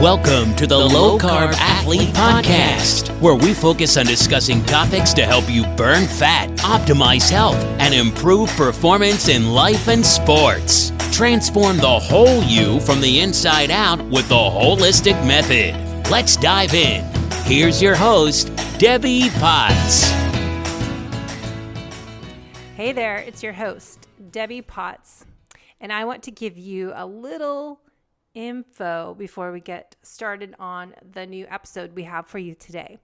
Welcome to the Low Carb Athlete Podcast, where we focus on discussing topics to help you burn fat, optimize health, and improve performance in life and sports. Transform the whole you from the inside out with the WHOLESTIC Method. Let's dive in. Here's your host, Debbie Potts. Hey there, it's your host, Debbie Potts, and I want to give you a little info before we get started on the new episode we have for you today.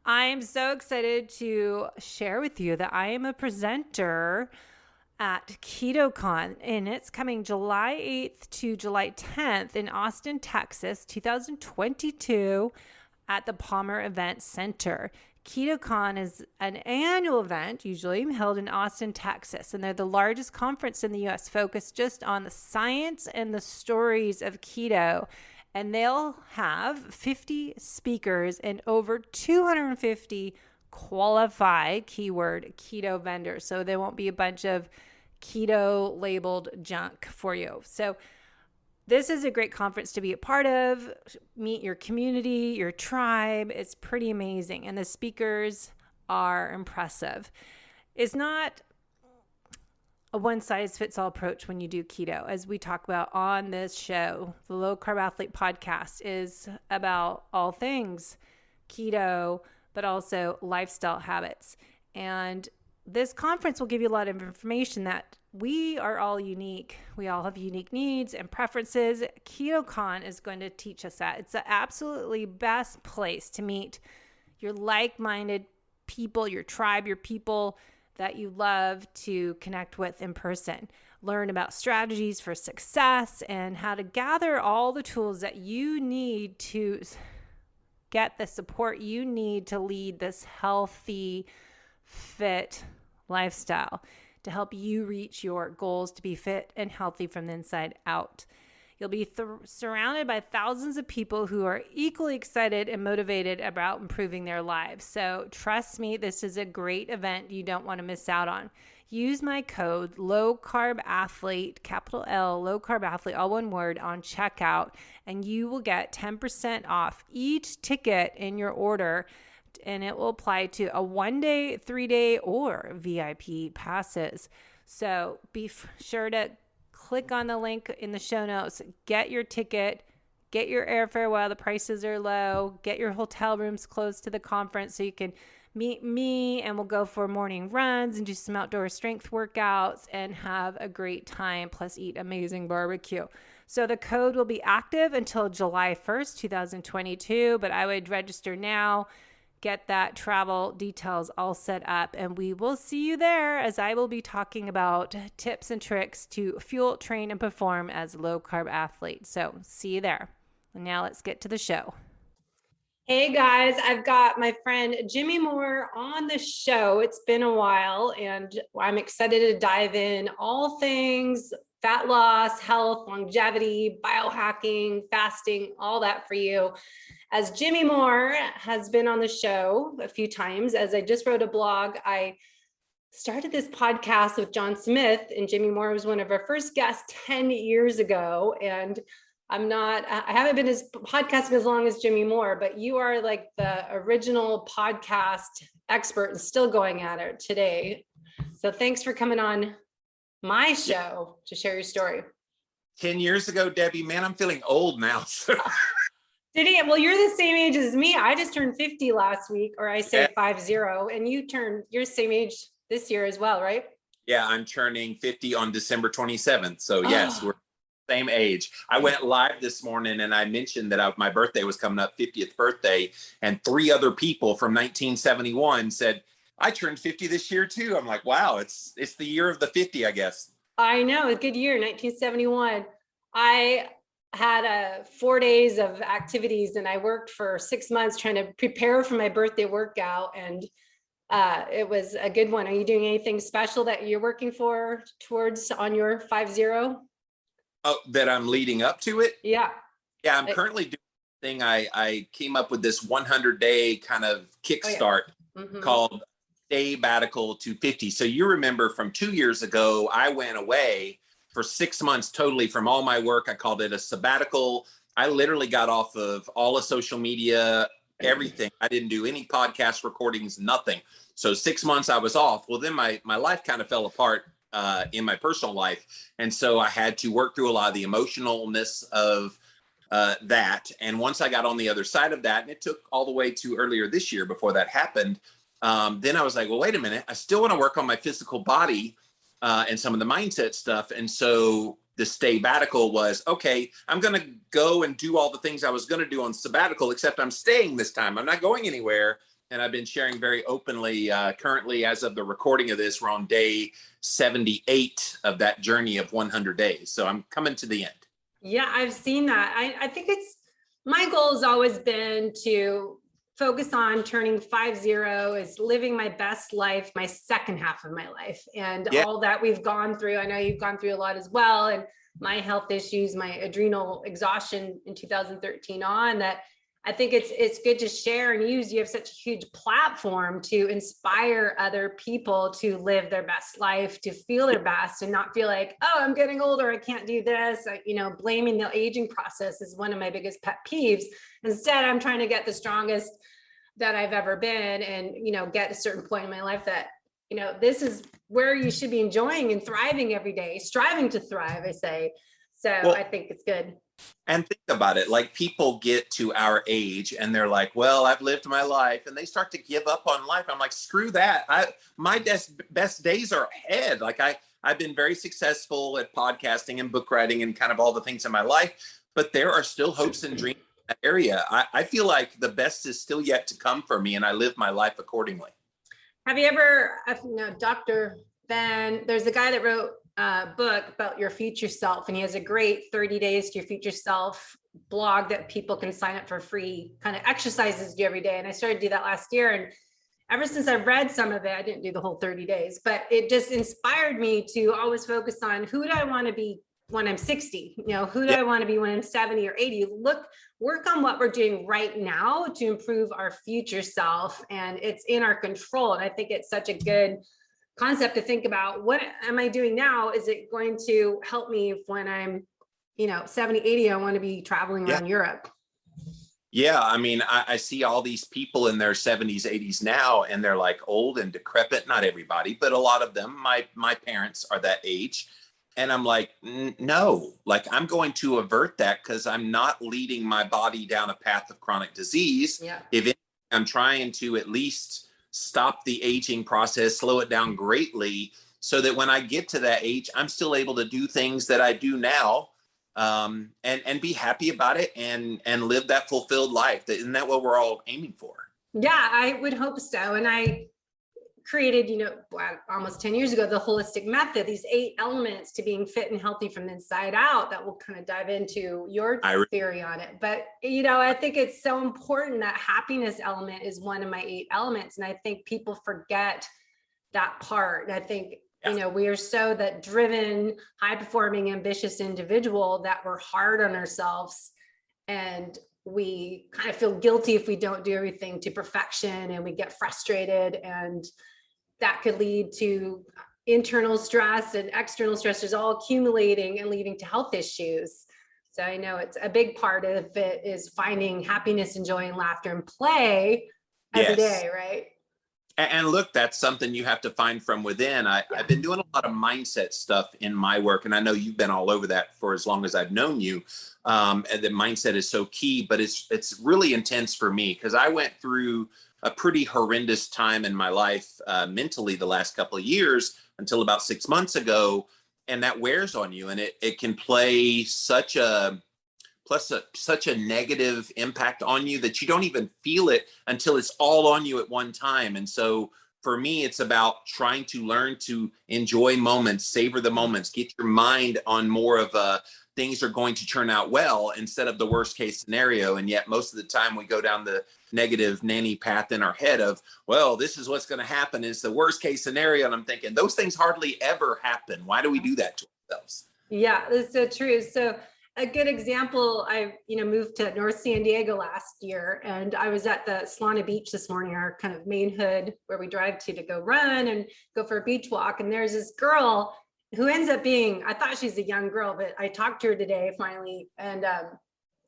I'm so excited to share with you that I am a presenter at KetoCon, and it's coming July 8th to July 10th in Austin, Texas, 2022 at the Palmer Event Center. KetoCon is an annual event, usually held in Austin, Texas, and they're the largest conference in the U.S. focused just on the science and the stories of keto. And they'll have 50 speakers and over 250 qualified, keyword, keto vendors. So there won't be a bunch of keto labeled junk for you. So this is a great conference to be a part of, meet your community, your tribe. It's pretty amazing. And the speakers are impressive. It's not a one-size-fits-all approach when you do keto. As we talk about on this show, the Low Carb Athlete podcast is about all things keto, but also lifestyle habits. And this conference will give you a lot of information that we are all unique. We all have unique needs and preferences. KetoCon is going to teach us that. It's the absolutely best place to meet your like-minded people, your tribe, your people that you love to connect with in person. Learn about strategies for success and how to gather all the tools that you need to get the support you need to lead this healthy, fit lifestyle, to help you reach your goals to be fit and healthy from the inside out. You'll be surrounded by thousands of people who are equally excited and motivated about improving their lives. So trust me, this is a great event you don't want to miss out on. Use my code LOWCARBATHLETE, capital L, LOWCARBATHLETE, all one word, on checkout, and you will get 10% off each ticket in your order. And it will apply to a 1-day, 3-day, or VIP passes. So be sure to click on the link in the show notes, get your ticket, get your airfare while the prices are low, get your hotel rooms close to the conference so you can meet me, and we'll go for morning runs and do some outdoor strength workouts and have a great time, plus eat amazing barbecue. So the code will be active until July 1st, 2022, but I would register now. Get that travel details all set up, and we will see you there, as I will be talking about tips and tricks to fuel, train, and perform as a low carb athlete. So see you there. And now let's get to the show. Hey guys, I've got my friend Jimmy Moore on the show. It's been a while, and I'm excited to dive in all things fat loss, health, longevity, biohacking, fasting, all that for you. As Jimmy Moore has been on the show a few times, as I just wrote a blog, I started this podcast with John Smith, and Jimmy Moore was one of our first guests 10 years ago. And I haven't been as podcasting as long as Jimmy Moore, but you are like the original podcast expert and still going at it today. So thanks for coming on my show to share your story. 10 years ago, Debbie, man, I'm feeling old now. So. Did he? Well, you're the same age as me. I just turned 50 last week, or I say 50, and you're same age this year as well, right? Yeah, I'm turning 50 on December 27th. So yes, we're same age. I went live this morning and I mentioned that my birthday was coming up, 50th birthday, and 3 other people from 1971 said, I turned 50 this year too. I'm like, wow, it's the year of the 50, I guess. I know, a good year, 1971. I had 4 days of activities, and I worked for 6 months trying to prepare for my birthday workout, and it was a good one. Are you doing anything special that you're working towards on your 50? Oh, that I'm leading up to it? Yeah. Yeah, I'm currently doing a thing. I came up with this 100-day kind of kickstart called Stay Batical to 50. So you remember from 2 years ago, I went away for 6 months totally from all my work. I called it a sabbatical I literally got off of all of social media, everything. I didn't do any podcast recordings, nothing. So 6 months I was off. Well, then my life kind of fell apart in my personal life. And so I had to work through a lot of the emotionalness of that. And once I got on the other side of that, and it took all the way to earlier this year before that happened, then I was like, well, wait a minute, I still want to work on my physical body and some of the mindset stuff. And so the sabbatical was, okay, I'm going to go and do all the things I was going to do on sabbatical, except I'm staying this time. I'm not going anywhere. And I've been sharing very openly. Currently, as of the recording of this, we're on day 78 of that journey of 100 days. So I'm coming to the end. Yeah, I've seen that. I think my goal has always been to focus on turning 50 is living my best life, my second half of my life, and all that we've gone through. I know you've gone through a lot as well, and my health issues, my adrenal exhaustion in 2013 on that. I think it's good to share and use. You have such a huge platform to inspire other people to live their best life, to feel their best and not feel like, oh, I'm getting older, I can't do this. Blaming the aging process is one of my biggest pet peeves. Instead, I'm trying to get the strongest that I've ever been and, get a certain point in my life that, this is where you should be enjoying and thriving every day, striving to thrive, I say. So I think it's good. And think about it, like people get to our age and they're like, well, I've lived my life, and they start to give up on life. I'm like, screw that. My best days are ahead. Like I've been very successful at podcasting and book writing and kind of all the things in my life, but there are still hopes and dreams in that area. I feel like the best is still yet to come for me, and I live my life accordingly. Have you ever, Dr. Ben, there's a guy that wrote book about your future self, and he has a great 30 days to your future self blog that people can sign up for free, kind of exercises you every day. And I started to do that last year, and ever since I've read some of it, I didn't do the whole 30 days, but it just inspired me to always focus on who do I want to be when I'm 60, who do I want to be when I'm 70 or 80? Work on what we're doing right now to improve our future self, and it's in our control. And I think it's such a good concept to think about. What am I doing now? Is it going to help me when I'm, 70, 80, I want to be traveling around Europe? Yeah. I mean, I see all these people in their 70s, 80s now, and they're like old and decrepit. Not everybody, but a lot of them. My parents are that age. And I'm like, no, like I'm going to avert that because I'm not leading my body down a path of chronic disease. Yeah. If I'm trying to at least stop the aging process, slow it down greatly, so that when I get to that age, I'm still able to do things that I do now, and be happy about it and live that fulfilled life. Isn't that what we're all aiming for? Yeah, I would hope so. And I created, almost 10 years ago, the WHOLESTIC Method, these 8 elements to being fit and healthy from the inside out, that will kind of dive into your theory on it. But, I think it's so important that happiness element is one of my 8 elements. And I think people forget that part. I think, we are so that driven, high performing, ambitious individual that we're hard on ourselves, and we kind of feel guilty if we don't do everything to perfection, and we get frustrated, and that could lead to internal stress and external stressors all accumulating and leading to health issues. So I know it's a big part of it is finding happiness and joy and laughter and play every day, right? And look, that's something you have to find from within. I've been doing a lot of mindset stuff in my work, and I know you've been all over that for as long as I've known you. And the mindset is so key, but it's really intense for me because I went through a pretty horrendous time in my life mentally the last couple of years until about 6 months ago, and that wears on you, and it can play such a negative impact on you that you don't even feel it until it's all on you at one time. And so for me, it's about trying to learn to enjoy moments, savor the moments, get your mind on more of things are going to turn out well instead of the worst case scenario. And yet most of the time we go down the negative nanny path in our head of, well, this is what's going to happen. It's the worst case scenario. And I'm thinking those things hardly ever happen. Why do we do that to ourselves? Yeah, that's so true. So a good example, I moved to North San Diego last year, and I was at the Solana Beach this morning, our kind of main hood where we drive to go run and go for a beach walk. And there's this girl who ends up being, I thought she's a young girl, but I talked to her today finally, and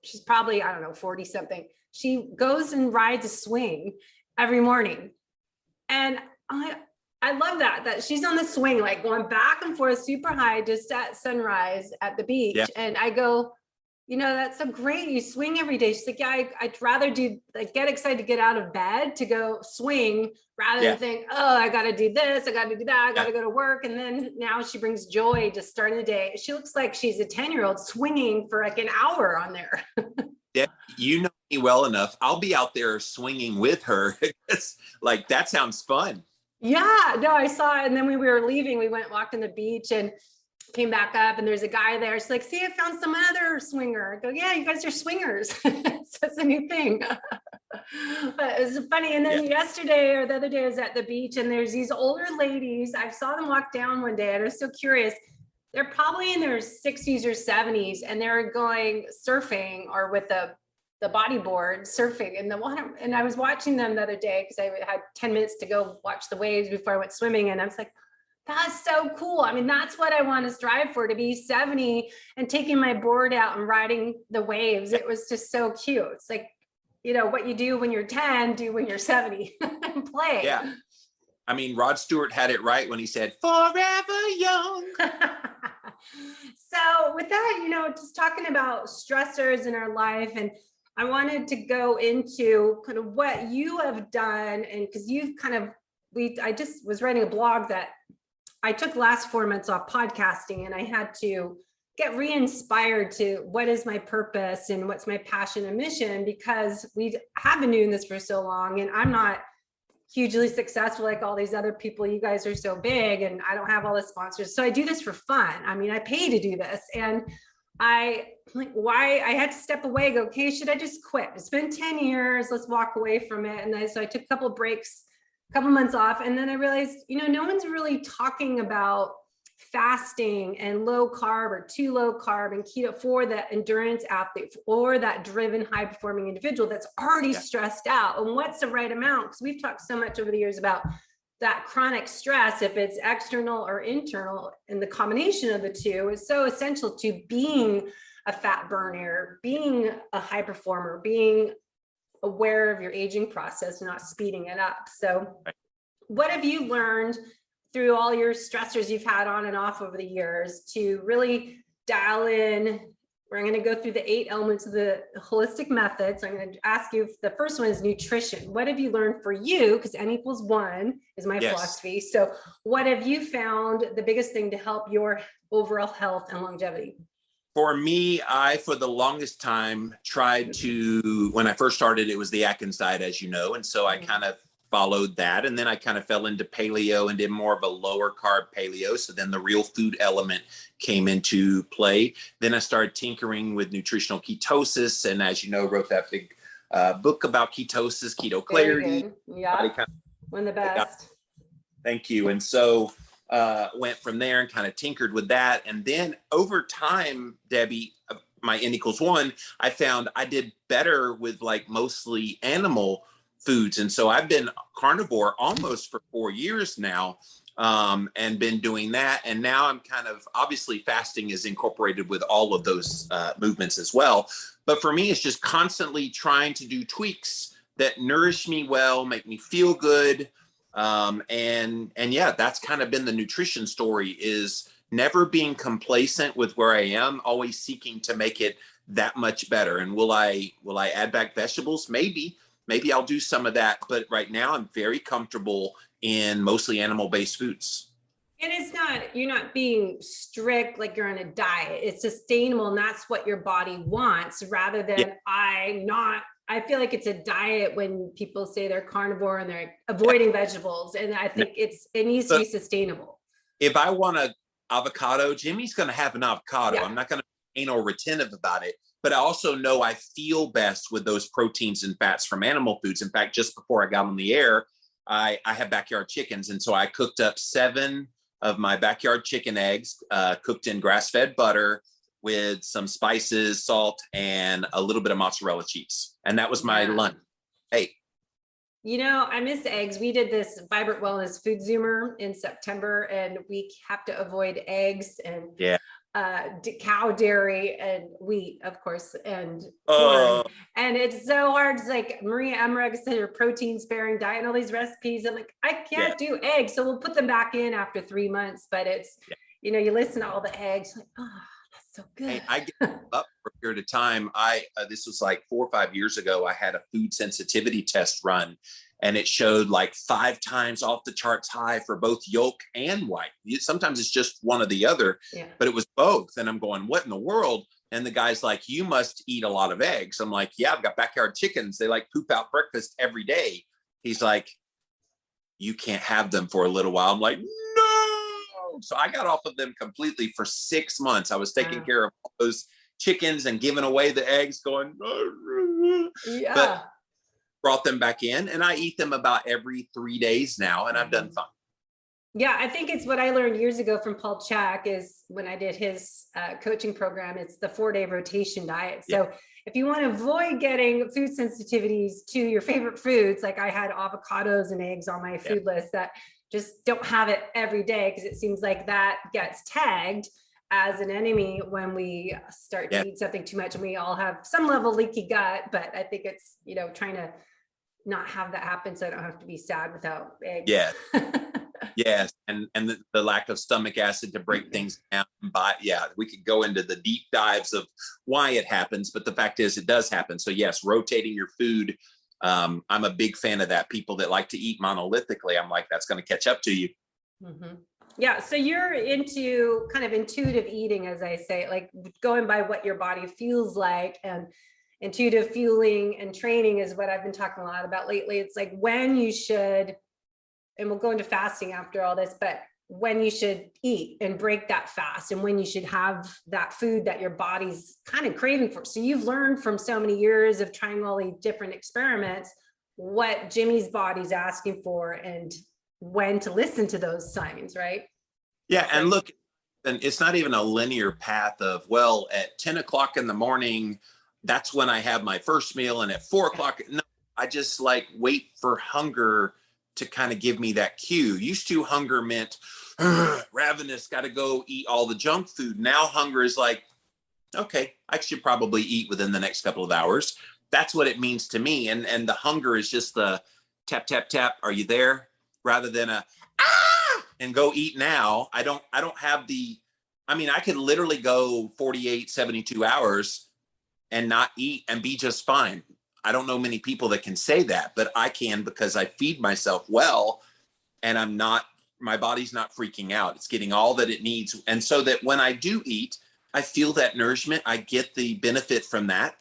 she's probably, I don't know, 40 something. She goes and rides a swing every morning. And I love that she's on the swing, like going back and forth super high, just at sunrise at the beach. Yeah. And I go, you know, that's so great. You swing every day. She's like, yeah, I'd rather do, like, get excited to get out of bed to go swing rather than think, oh, I got to do this. I got to do that. I got to go to work. And then now she brings joy to starting the day. She looks like she's a 10-year-old swinging for like an hour on there. Yeah. You know me well enough. I'll be out there swinging with her. It's like, that sounds fun. Yeah, no, I saw it. And then when we were leaving, we went walking the beach and came back up, and there's a guy there. She's like, see, I found some other swinger. I go, yeah, you guys are swingers. So it's a new thing. But it was funny. And then yesterday or the other day I was at the beach, and there's these older ladies. I saw them walk down one day, and I was so curious. They're probably in their 60s or 70s, and they're going surfing or with the bodyboard surfing in the water. And I was watching them the other day because I had 10 minutes to go watch the waves before I went swimming. And I was like, that's so cool. I mean, that's what I want to strive for, to be 70 and taking my board out and riding the waves. It was just so cute. It's like, you know, what you do when you're 10, do when you're 70 and play. Yeah. I mean, Rod Stewart had it right when he said, forever young. So with that, you know, just talking about stressors in our life, and I wanted to go into kind of what you have done. And because you've kind of, I just was writing a blog that I took the last 4 months off podcasting, and I had to get re-inspired to what is my purpose and what's my passion and mission, because we have been doing this for so long, and I'm not hugely successful like all these other people. You guys are so big, and I don't have all the sponsors. So I do this for fun. I mean, I pay to do this. And I had to step away, go, okay, should I just quit? It's been 10 years. Let's walk away from it. And so I took a couple of breaks, a couple months off. And then I realized, you know, no one's really talking about fasting and low carb or too low carb and keto for that endurance athlete or that driven high performing individual that's already stressed out. And what's the right amount? Because we've talked so much over the years about that chronic stress, if it's external or internal, and the combination of the two is so essential to being a fat burner, being a high performer, being aware of your aging process, not speeding it up. So what have you learned through all your stressors you've had on and off over the years to really dial in? We're going to go through the 8 elements of the holistic method. So I'm going to ask you, the first one is nutrition. What have you learned for you? Because N=1 is my philosophy. So what have you found the biggest thing to help your overall health and longevity? For me, I, for the longest time, tried to, when I first started, it was the Atkins diet, as you know. And so I kind of followed that. And then I kind of fell into paleo and did more of a lower carb paleo. So then the real food element came into play. Then I started tinkering with nutritional ketosis. And as you know, wrote that big book about ketosis, Keto Clarity. Yeah, one of the best. Thank you. And so went from there and kind of tinkered with that. And then over time, Debbie, my N=1, I found I did better with like mostly animal foods. And so I've been carnivore almost for 4 years now, and been doing that. And now I'm kind of, obviously fasting is incorporated with all of those movements as well. But for me, it's just constantly trying to do tweaks that nourish me well, make me feel good. And yeah, that's kind of been the nutrition story, is never being complacent with where I am, always seeking to make it that much better. And will I add back vegetables? Maybe I'll do some of that, but right now I'm very comfortable in mostly animal-based foods. And it's not, you're not being strict like you're on a diet. It's sustainable, and that's what your body wants, rather than I feel like it's a diet when people say they're carnivore and they're avoiding vegetables. And I think it needs to be sustainable. If I want an avocado, Jimmy's going to have an avocado. I'm not going to be anal retentive about it. But I also know I feel best with those proteins and fats from animal foods. In fact, just before I got on the air, I have backyard chickens. And so I cooked up 7 of my backyard chicken eggs, cooked in grass-fed butter with some spices, salt, and a little bit of mozzarella cheese. And that was my lunch. Hey. You know, I miss eggs. We did this Vibrant Wellness Food Zoomer in September, and we have to avoid eggs. And cow dairy and wheat, of course, and corn. And it's so hard. It's like Maria Emmerich said, her protein sparing diet and all these recipes. I'm like, I can't do eggs. So we'll put them back in after 3 months, but it's, you know, you listen to all the eggs, like, oh, that's so good. Hey, I get up for a period of time. This was like 4 or 5 years ago. I had a food sensitivity test run, and it showed like 5 times off the charts high for both yolk and white. Sometimes it's just one or the other, but it was both. And I'm going, what in the world? And the guy's like, you must eat a lot of eggs. I'm like, yeah, I've got backyard chickens. They like poop out breakfast every day. He's like, you can't have them for a little while. I'm like, no. So I got off of them completely for 6 months. I was taking care of all those chickens and giving away the eggs, going, but brought them back in, and I eat them about every 3 days now, and I've done fine. Yeah, I think it's what I learned years ago from Paul Chek is when I did his coaching program, it's the 4-day rotation diet. So if you want to avoid getting food sensitivities to your favorite foods, like I had avocados and eggs on my food list, that just don't have it every day, because it seems like that gets tagged as an enemy when we start to eat something too much, and we all have some level of leaky gut. But I think it's, you know, trying to not have that happen so I don't have to be sad without eggs. Yes. And the lack of stomach acid to break things down. But we could go into the deep dives of why it happens, but the fact is it does happen. So yes, rotating your food. I'm a big fan of that. People that like to eat monolithically, I'm like, that's going to catch up to you. Yeah. So you're into kind of intuitive eating, as I say, like going by what your body feels like, and intuitive fueling and training is what I've been talking a lot about lately. It's like when you should, and we'll go into fasting after all this, but when you should eat and break that fast, and when you should have that food that your body's kind of craving for. So you've learned from so many years of trying all these different experiments, what Jimmy's body's asking for and when to listen to those signs, right? Yeah. And look, and it's not even a linear path of, well, at 10 o'clock in the morning, that's when I have my first meal, and at 4 o'clock, no, I just like wait for hunger to kind of give me that cue. Used to, hunger meant ravenous, got to go eat all the junk food. Now hunger is like, okay, I should probably eat within the next couple of hours. That's what it means to me. And the hunger is just the tap, tap, tap. Are you there? Rather than and go eat now. I don't have I could literally go 48, 72 hours and not eat and be just fine. I don't know many people that can say that, but I can, because I feed myself well, and my body's not freaking out. It's getting all that it needs. And so that when I do eat, I feel that nourishment. I get the benefit from that.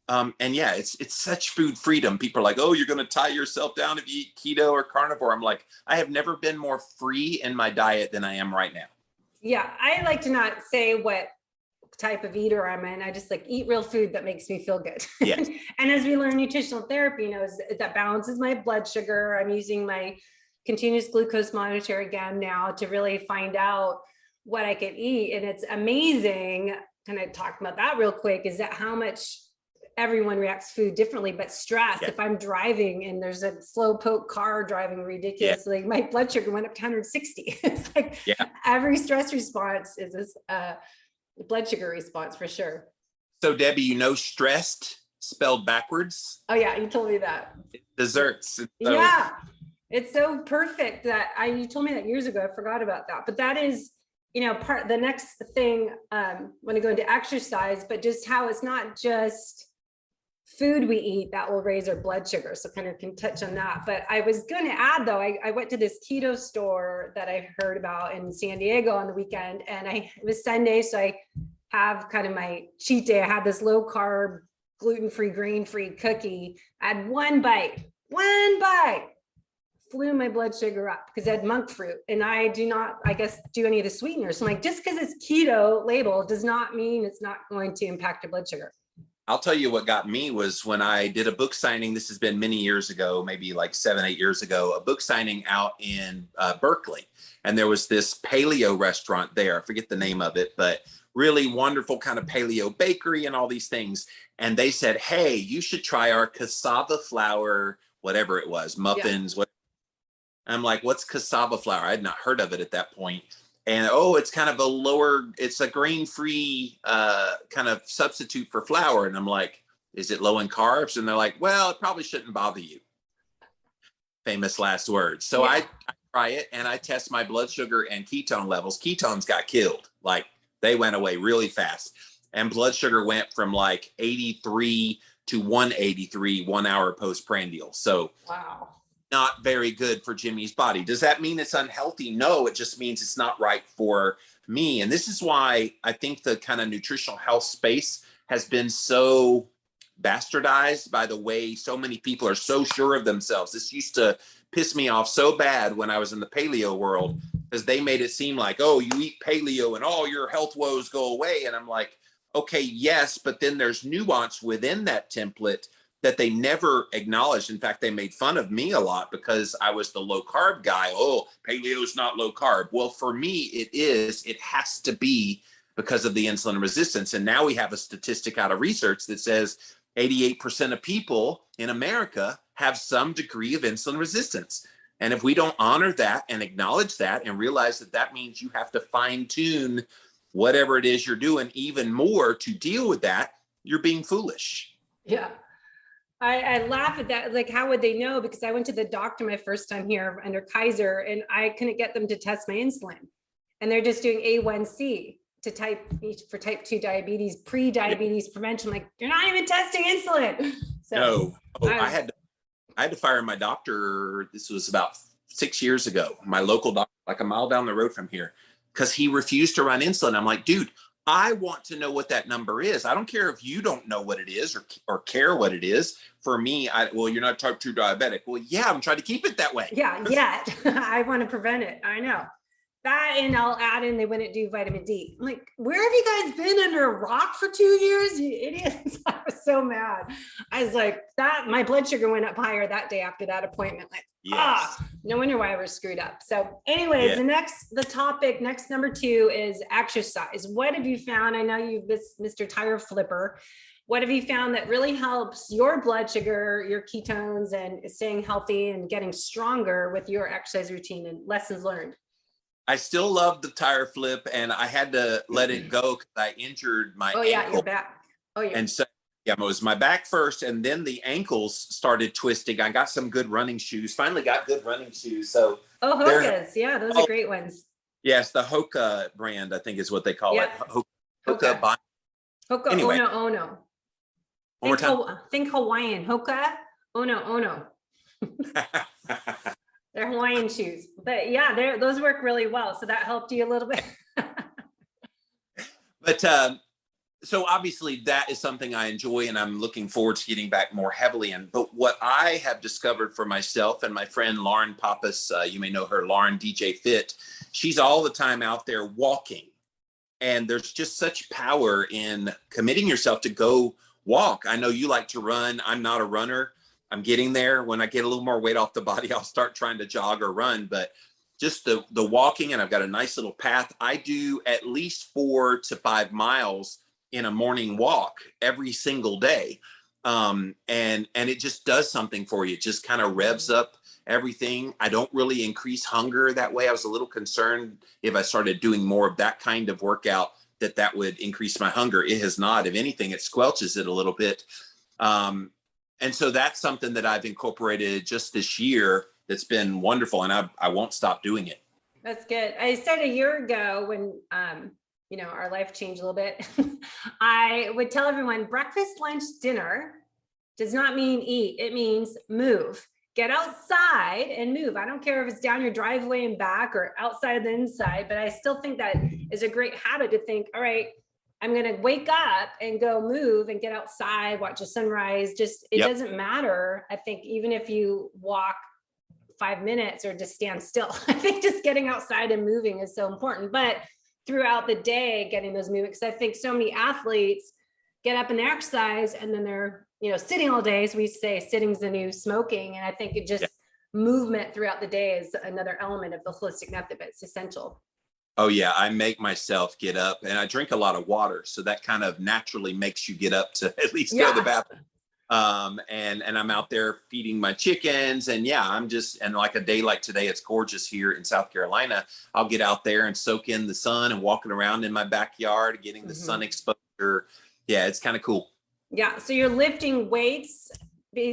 It's such food freedom. People are like, oh, you're going to tie yourself down if you eat keto or carnivore. I'm like, I have never been more free in my diet than I am right now. Yeah. I like to not say what type of eater I'm in. I just like eat real food that makes me feel good. Yes. And as we learn nutritional therapy, that balances my blood sugar. I'm using my continuous glucose monitor again now to really find out what I can eat. And it's amazing. Kind of talk about that real quick, is that how much everyone reacts to food differently, but stress. If I'm driving and there's a slow poke car driving ridiculously, my blood sugar went up to 160. It's like every stress response is this blood sugar response for sure. So Debbie, stressed spelled backwards. Oh yeah, you told me that. Desserts. Yeah, it's so perfect that you told me that years ago. I forgot about that, but that is, the next thing when I go into exercise, but just how it's not just food we eat that will raise our blood sugar. So kind of can touch on that. But I was going to add though, I went to this keto store that I heard about in San Diego on the weekend, and it was Sunday. So I have kind of my cheat day. I had this low carb, gluten-free, grain-free cookie. I had one bite, flew my blood sugar up because I had monk fruit, and I do not, do any of the sweeteners. So I'm like, just because it's keto labeled does not mean it's not going to impact your blood sugar. I'll tell you what got me was when I did a book signing. This has been many years ago, maybe like 7-8 years ago, a book signing out in Berkeley. And there was this paleo restaurant there. I forget the name of it, but really wonderful kind of paleo bakery and all these things. And they said, hey, you should try our cassava flour, whatever it was, muffins. Yeah. I'm like, what's cassava flour? I had not heard of it at that point. and it's kind of it's a grain-free kind of substitute for flour. And I'm like, is it low in carbs? And they're like, well, it probably shouldn't bother you. Famous last words. So I try it and I test my blood sugar and ketone levels. Ketones got killed. Like they went away really fast. And blood sugar went from like 83 to 183 1 hour postprandial. So wow, not very good for Jimmy's body. Does that mean it's unhealthy? No, it just means it's not right for me. And this is why I think the kind of nutritional health space has been so bastardized by the way so many people are so sure of themselves. This used to piss me off so bad when I was in the paleo world, because they made it seem like, oh, you eat paleo and all your health woes go away. And I'm like, okay, yes, but then there's nuance within that template that they never acknowledged. In fact, they made fun of me a lot because I was the low carb guy. Oh, paleo is not low carb. Well, for me, it is. It has to be because of the insulin resistance. And now we have a statistic out of research that says 88% of people in America have some degree of insulin resistance. And if we don't honor that and acknowledge that and realize that that means you have to fine tune whatever it is you're doing even more to deal with that, you're being foolish. Yeah. I laugh at that. Like, how would they know? Because I went to the doctor my first time here under Kaiser and I couldn't get them to test my insulin. And they're just doing A1C for type 2 diabetes, pre-diabetes prevention. Like, you're not even testing insulin. So no. I had to fire my doctor. This was about 6 years ago. My local doctor, like a mile down the road from here, because he refused to run insulin. I'm like, dude, I want to know what that number is. I don't care if you don't know what it is or care what it is. For me, you're not type 2 diabetic. Well, yeah, I'm trying to keep it that way. Yeah. I want to prevent it. I know. That, and I'll add in, they wouldn't do vitamin D. I'm like, where have you guys been, under a rock for 2 years? You idiots. I was so mad. I was like, my blood sugar went up higher that day after that appointment. Like, yes. No wonder why I was screwed up. So anyways, the topic, next number 2 is exercise. What have you found? I know you've Mr. Tire Flipper. What have you found that really helps your blood sugar, your ketones, and staying healthy and getting stronger with your exercise routine and lessons learned? I still love the tire flip, and I had to let it go because I injured my ankle. Your back. And so, it was my back first, and then the ankles started twisting. I got some good running shoes. Finally got good running shoes. So Hokas. Yeah, those are great ones. Yes, the Hoka brand, I think is what they call it. Hoka. Hoka. Anyway. Oh no. One more time. Think Hawaiian. Hoka. Oh no. They're Hawaiian shoes, but yeah, those work really well. So that helped you a little bit. But so obviously that is something I enjoy and I'm looking forward to getting back more heavily in. But what I have discovered for myself and my friend Lauren Pappas, you may know her, Lauren DJ Fit, she's all the time out there walking. And there's just such power in committing yourself to go walk. I know you like to run. I'm not a runner. I'm getting there. When I get a little more weight off the body, I'll start trying to jog or run. But just the walking, and I've got a nice little path. I do at least 4 to 5 miles in a morning walk every single day. And it just does something for you. It just kind of revs up everything. I don't really increase hunger that way. I was a little concerned if I started doing more of that kind of workout that would increase my hunger. It has not. If anything, it squelches it a little bit. And so that's something that I've incorporated just this year that's been wonderful, and I won't stop doing it. That's good. I said a year ago when, our life changed a little bit, I would tell everyone breakfast, lunch, dinner does not mean eat. It means move. Get outside and move. I don't care if it's down your driveway and back or outside the inside, but I still think that is a great habit to think, all right, I'm going to wake up and go move and get outside, watch the sunrise. It doesn't matter. I think even if you walk 5 minutes or just stand still, I think just getting outside and moving is so important. But throughout the day, getting those moving, because I think so many athletes get up and they exercise and then they're, sitting all day. So we say sitting's the new smoking. And I think it just movement throughout the day is another element of the holistic method, but it's essential. Oh yeah, I make myself get up, and I drink a lot of water, so that kind of naturally makes you get up to at least go to the bathroom. And I'm out there feeding my chickens. And yeah, and like a day like today, it's gorgeous here in South Carolina. I'll get out there and soak in the sun and walking around in my backyard, getting the sun exposure. Yeah, it's kind of cool. Yeah. So you're lifting weights,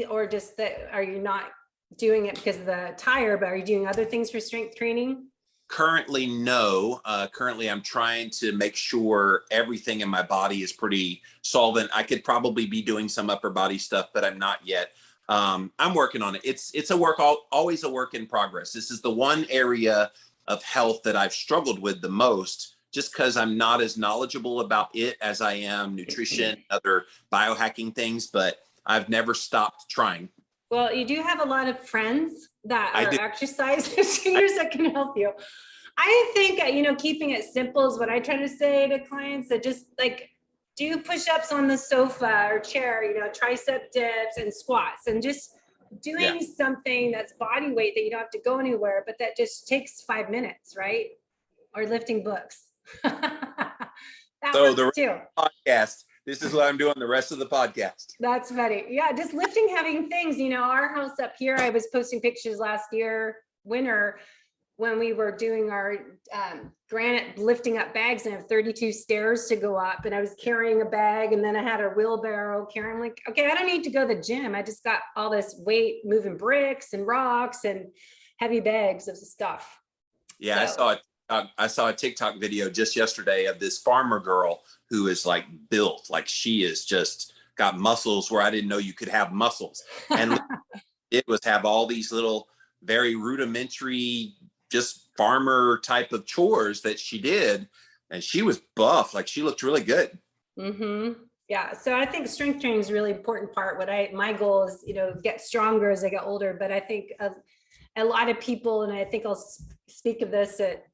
or just that, are you not doing it because of the tire, but are you doing other things for strength training? Currently, no. Currently, I'm trying to make sure everything in my body is pretty solvent. I could probably be doing some upper body stuff, but I'm not yet. I'm working on it. It's always a work in progress. This is the one area of health that I've struggled with the most, just because I'm not as knowledgeable about it as I am nutrition, other biohacking things, but I've never stopped trying. Well, you do have a lot of friends that are exercise trainers that can help you. I think, keeping it simple is what I try to say to clients, that just like do push-ups on the sofa or chair, tricep dips and squats, and just doing something that's body weight that you don't have to go anywhere, but that just takes 5 minutes, right? Or lifting books. That works too. Podcast. This is what I'm doing the rest of the podcast. That's funny. Yeah, just lifting heavy things. Our house up here, I was posting pictures last year, winter, when we were doing our granite lifting up bags, and I have 32 stairs to go up, and I was carrying a bag, and then I had a wheelbarrow carrying. I'm like, okay, I don't need to go to the gym. I just got all this weight moving bricks and rocks and heavy bags of stuff. Yeah, so. I saw a TikTok video just yesterday of this farmer girl who is like built, like she is just got muscles where I didn't know you could have muscles. And it was have all these little very rudimentary, just farmer type of chores that she did. And she was buff, like she looked really good. Mm-hmm. Yeah. So I think strength training is a really important part. My goal is, get stronger as I get older. But I think a lot of people, and I think I'll speak of this at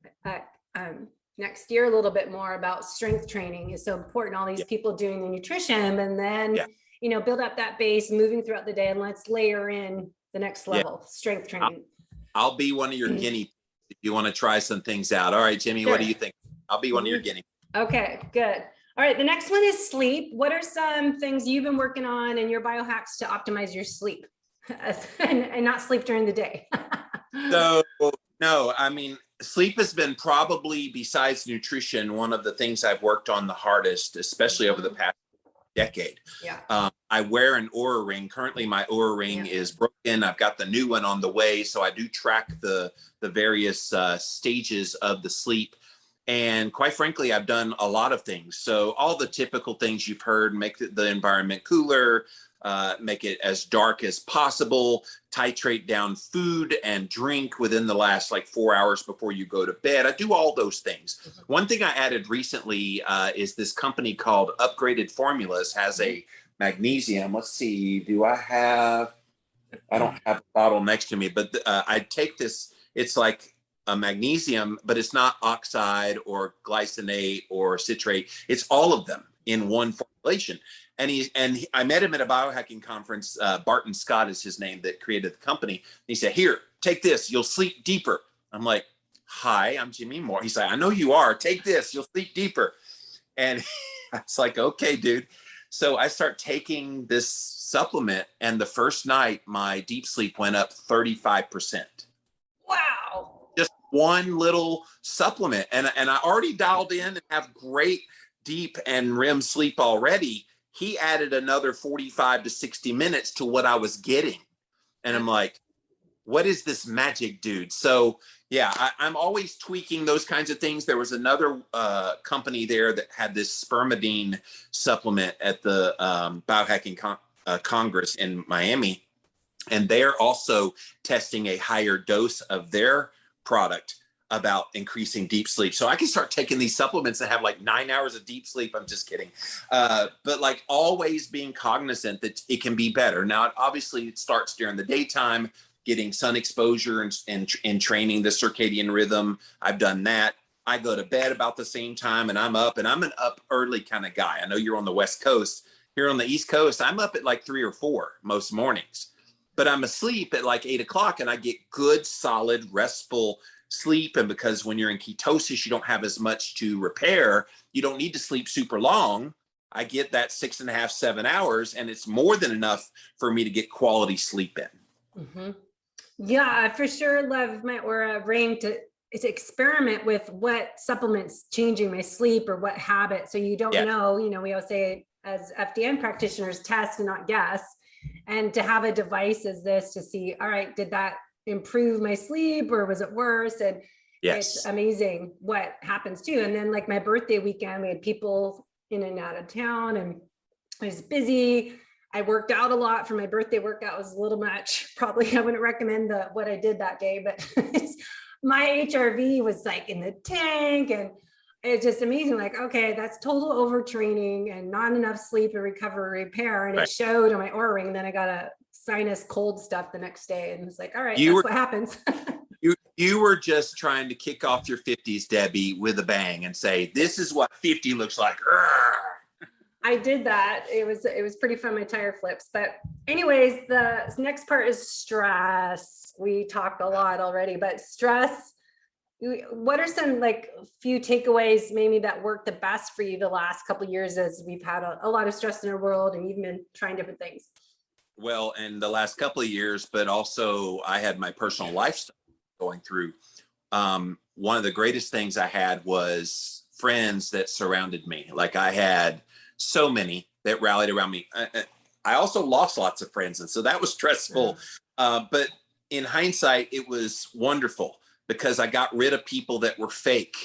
next year a little bit more, about strength training is so important. All these people doing the nutrition, and then build up that base, moving throughout the day, and let's layer in the next level, strength training. I'll be one of your guinea if you want to try some things out. All right, Jimmy, What do you think? I'll be one of your guinea. Okay, good. All right, the next one is sleep. What are some things you've been working on in your biohacks to optimize your sleep and not sleep during the day? So, no, I mean, sleep has been probably, besides nutrition, one of the things I've worked on the hardest, especially over the past decade. Yeah. I wear an Oura ring. Currently, my Oura ring is broken. I've got the new one on the way. So I do track the various stages of the sleep. And quite frankly, I've done a lot of things. So all the typical things you've heard: make the environment cooler, make it as dark as possible, titrate down food and drink within the last 4 hours before you go to bed. I do all those things. One thing I added recently is this company called Upgraded Formulas has a magnesium. Let's see, I don't have a bottle next to me, but I take this. It's like a magnesium, but it's not oxide or glycinate or citrate. It's all of them in one formulation. And I met him at a biohacking conference. Barton Scott is his name, that created the company. He said, "Here, take this. You'll sleep deeper." I'm like, "Hi, I'm Jimmy Moore." He's like, "I know you are. Take this. You'll sleep deeper." And I was like, "Okay, dude." So I start taking this supplement, and the first night, my deep sleep went up 35%. Wow. Just one little supplement. And I already dialed in and have great deep and REM sleep already. He added another 45 to 60 minutes to what I was getting. And I'm like, what is this magic, dude? So yeah, I'm always tweaking those kinds of things. There was another company there that had this spermidine supplement at the biohacking Congress in Miami. And they're also testing a higher dose of their product about increasing deep sleep. So I can start taking these supplements that have 9 hours of deep sleep. I'm just kidding. But always being cognizant that it can be better. Now, obviously it starts during the daytime, getting sun exposure and training the circadian rhythm. I've done that. I go to bed about the same time, and I'm up, and I'm an up early kind of guy. I know you're on the West Coast. Here on the East Coast, I'm up at 3 or 4 most mornings, but I'm asleep at 8 o'clock, and I get good, solid, restful sleep. And because when you're in ketosis, you don't have as much to repair. You don't need to sleep super long. I get that 6.5, 7 hours, and it's more than enough for me to get quality sleep in. Mm-hmm. Yeah, I for sure love my Aura Ring to experiment with what supplements changing my sleep or what habit. So you don't know, we always say as FDN practitioners, test and not guess. And to have a device as this to see, all right, did that improve my sleep or was it worse? And it's amazing what happens too. And then like my birthday weekend, we had people in and out of town and I was busy. I worked out a lot for my birthday. Workout was a little much. Probably I wouldn't recommend what I did that day, but my HRV was like in the tank and it's just amazing. Like, okay, that's total overtraining and not enough sleep and recovery repair. And it showed on my Aura Ring. And then I got a sinus cold stuff the next day. And it's like, all right, that's what happens. You were just trying to kick off your 50s, Debbie, with a bang and say, this is what 50 looks like. I did that. It was pretty fun, my tire flips. But anyways, the next part is stress. We talked a lot already, but stress, what are some like few takeaways maybe that worked the best for you the last couple of years as we've had a lot of stress in our world and you've been trying different things? Well, in the last couple of years, but also I had my personal lifestyle going through. One of the greatest things I had was friends that surrounded me. Like I had so many that rallied around me. I also lost lots of friends. And so that was stressful. But in hindsight, it was wonderful because I got rid of people that were fake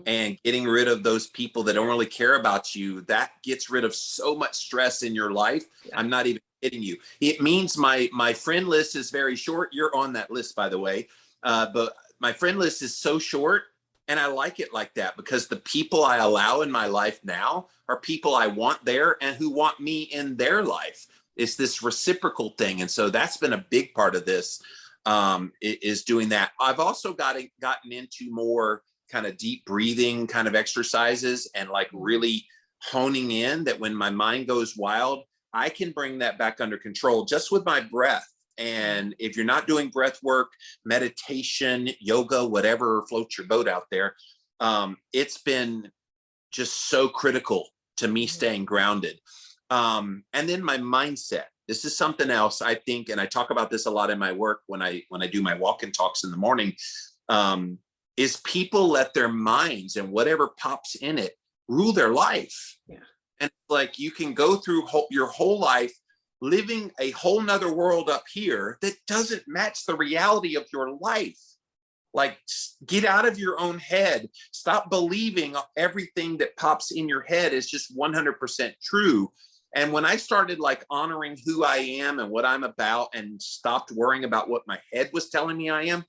and getting rid of those people that don't really care about you. That gets rid of so much stress in your life. I'm not even kidding you. It means my friend list is very short. You're on that list, by the way. But my friend list is so short. And I like it like that because the people I allow in my life now are people I want there and who want me in their life. It's this reciprocal thing. And so that's been a big part of this, is doing that. I've also gotten into more kind of deep breathing kind of exercises and like really honing in that when my mind goes wild, I can bring that back under control just with my breath. And if you're not doing breath work, meditation, yoga, whatever floats your boat out there, it's been just so critical to me staying grounded. And then my mindset. This is something else I think, and I talk about this a lot in my work when I do my walk-in talks in the morning, is people let their minds and whatever pops in it rule their life. And like you can go through your whole life living a whole nother world up here that doesn't match the reality of your life. Like get out of your own head. Stop believing everything that pops in your head is just 100% true. And when I started like honoring who I am and what I'm about and stopped worrying about what my head was telling me I am,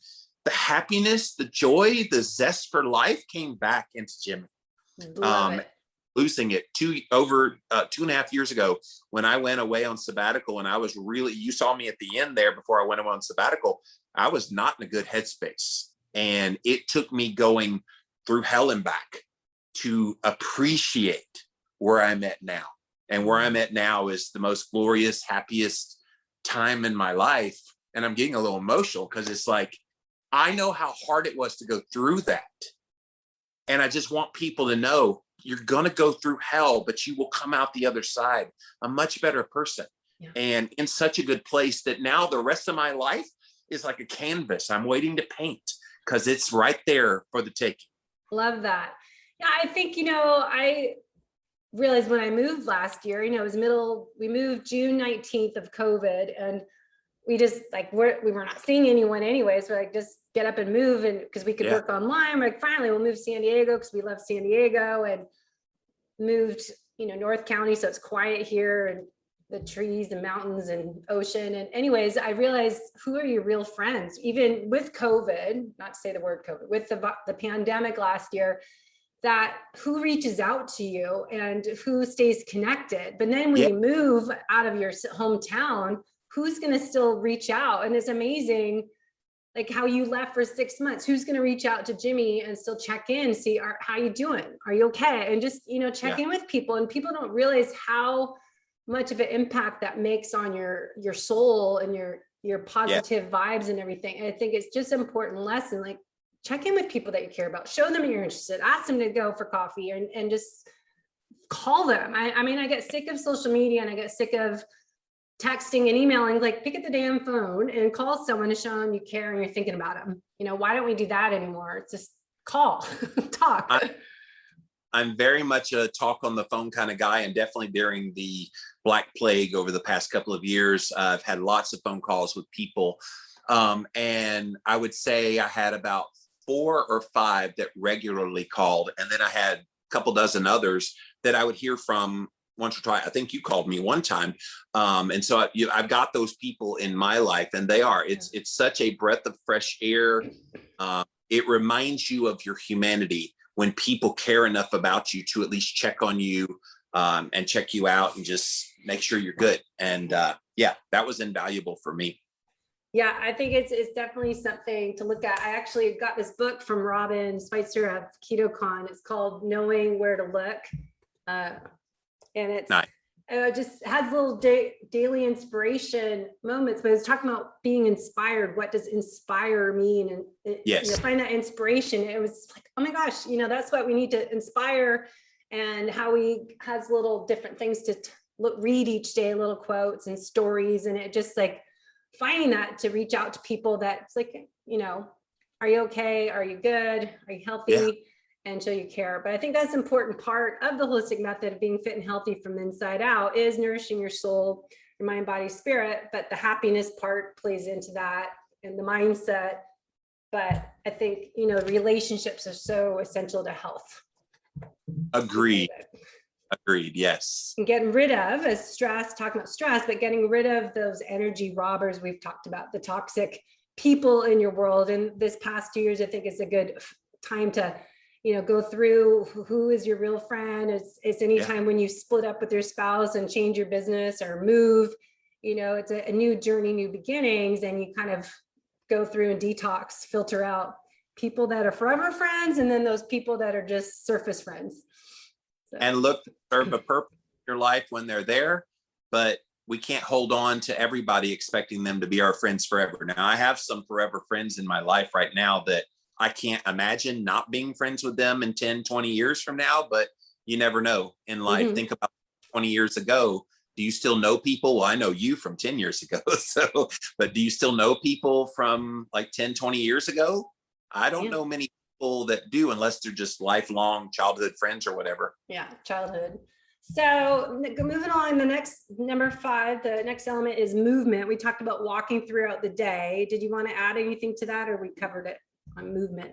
the happiness, the joy, the zest for life came back into Jimmy. Losing it over 2.5 years ago when I went away on sabbatical, and I was really, you saw me at the end there before I went away on sabbatical, I was not in a good headspace. And it took me going through hell and back to appreciate where I'm at now. And where I'm at now is the most glorious, happiest time in my life. And I'm getting a little emotional because it's like, I know how hard it was to go through that. And I just want people to know you're going to go through hell, but you will come out the other side a much better person and in such a good place that now the rest of my life is like a canvas I'm waiting to paint because it's right there for the taking. Love that. Yeah, I think, I realized when I moved last year, it was we moved June 19th of COVID, and we just like, we were not seeing anyone anyway. So like, just get up and move. And cause we could work online, we're like, finally we'll move to San Diego because we love San Diego, and moved, North County. So it's quiet here and the trees and mountains and ocean. And anyways, I realized who are your real friends, even with COVID, not to say the word COVID, with the pandemic last year, that who reaches out to you and who stays connected. But then when you move out of your hometown, who's going to still reach out? And it's amazing, like how you left for 6 months, who's going to reach out to Jimmy and still check in, see, how you doing? Are you okay? And just, check in with people. And people don't realize how much of an impact that makes on your soul and your positive vibes and everything. And I think it's just an important lesson, like check in with people that you care about, show them you're interested, ask them to go for coffee and just call them. I mean, I get sick of social media and I get sick of texting and emailing. Like, pick up the damn phone and call someone to show them you care and you're thinking about them. You know, why don't we do that anymore? It's just call, talk. I'm very much a talk on the phone kind of guy, and definitely during the Black Plague over the past couple of years, I've had lots of phone calls with people. And I would say I had about 4 or 5 that regularly called. And then I had a couple dozen others that I would hear from once or twice. I think you called me one time. And so I've got those people in my life, and it's such a breath of fresh air. It reminds you of your humanity when people care enough about you to at least check on you and check you out and just make sure you're good. And that was invaluable for me. Yeah, I think it's definitely something to look at. I actually got this book from Robin Schweitzer of KetoCon. It's called Knowing Where to Look. And it's nice. It just has little daily inspiration moments, but it's talking about being inspired. What does inspire mean? And yes, find that inspiration. It was like, oh my gosh, that's what we need to inspire, and how he has little different things to read each day, little quotes and stories. And it just like finding that to reach out to people that's like, are you okay? Are you good? Are you healthy? Yeah. And show you care. But I think that's an important part of the holistic method of being fit and healthy from the inside out is nourishing your soul, your mind, body, spirit. But the happiness part plays into that, and the mindset. But I think, relationships are so essential to health. Agreed. Yes. And getting rid of talking about stress, but getting rid of those energy robbers we've talked about, the toxic people in your world. And this past 2 years, I think is a good time to go through who is your real friend. It's any time when you split up with your spouse and change your business or move, it's a new journey, new beginnings, and you kind of go through and detox, filter out people that are forever friends, and then those people that are just surface friends. So. And look to serve a purpose in your life when they're there, but we can't hold on to everybody expecting them to be our friends forever. Now, I have some forever friends in my life right now that I can't imagine not being friends with them in 10, 20 years from now, but you never know in life. Mm-hmm. Think about 20 years ago. Do you still know people? Well, I know you from 10 years ago. But do you still know people from like 10, 20 years ago? I don't know many people that do, unless they're just lifelong childhood friends or whatever. Yeah, childhood. So moving on, the next number 5, the next element is movement. We talked about walking throughout the day. Did you want to add anything to that, or we covered it on movement?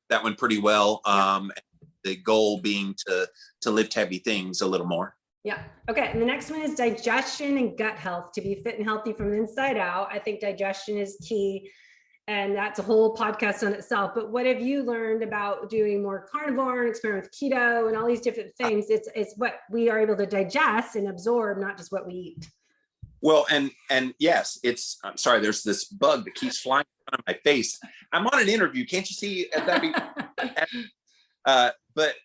That went pretty well. The goal being to lift heavy things a little more. Yeah. Okay. And the next one is digestion and gut health. To be fit and healthy from the inside out, I think digestion is key. And that's a whole podcast on itself. But what have you learned about doing more carnivore and experiment with keto and all these different things? It's what we are able to digest and absorb, not just what we eat. Well, and yes, I'm sorry, there's this bug that keeps flying on my face. I'm on an interview. Can't you see that? But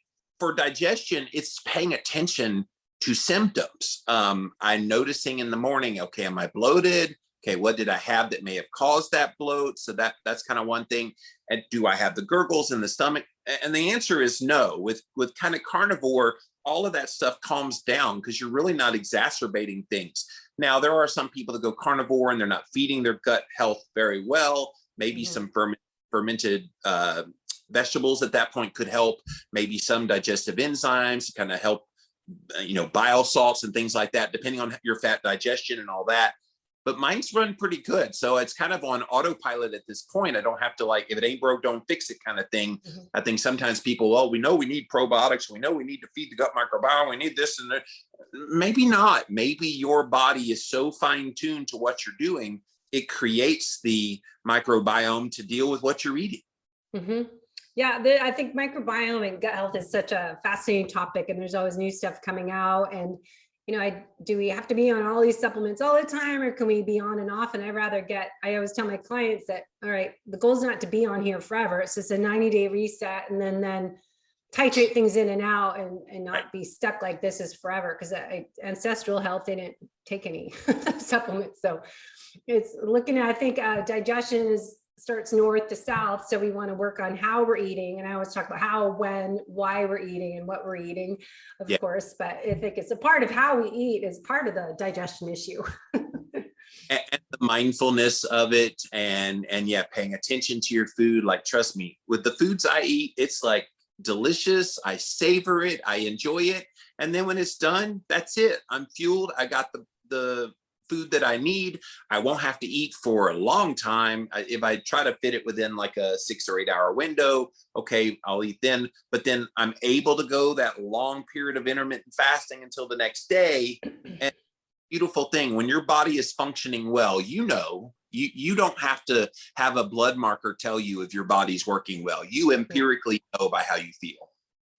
for digestion, it's paying attention to symptoms. I'm noticing in the morning, okay, am I bloated? Okay, what did I have that may have caused that bloat? So that's kind of one thing. And do I have the gurgles in the stomach? And the answer is no. With kind of carnivore, all of that stuff calms down because you're really not exacerbating things. Now, there are some people that go carnivore and they're not feeding their gut health very well. Maybe some fermented vegetables at that point could help. Maybe some digestive enzymes to kind of help, bile salts and things like that, depending on your fat digestion and all that. But mine's run pretty good. So it's kind of on autopilot at this point. I don't have to if it ain't broke, don't fix it kind of thing. Mm-hmm. I think sometimes people, we know we need probiotics. We know we need to feed the gut microbiome. We need this and that. Maybe not. Maybe your body is so fine tuned to what you're doing. It creates the microbiome to deal with what you're eating. Mm-hmm. Yeah, I think microbiome and gut health is such a fascinating topic, and there's always new stuff coming out. And do we have to be on all these supplements all the time, or can we be on and off? And I always tell my clients that, all right, the goal is not to be on here forever. It's just a 90-day reset, and then titrate things in and out and not be stuck like this is forever. Because ancestral health, they didn't take any supplements. So it's looking at, I think digestion is starts north to south. So we want to work on how we're eating. And I always talk about how, when, why we're eating and what we're eating, of course. But I think it's a part of how we eat is part of the digestion issue. And the mindfulness of it, and yeah, paying attention to your food. Like, trust me, with the foods I eat, it's like delicious. I savor it. I enjoy it. And then when it's done, that's it. I'm fueled. I got the food that I need. I won't have to eat for a long time. If I try to fit it within like a 6 or 8 hour window, okay, I'll eat then. But then I'm able to go that long period of intermittent fasting until the next day. And beautiful thing, when your body is functioning well, you don't have to have a blood marker tell you if your body's working well. You empirically know by how you feel.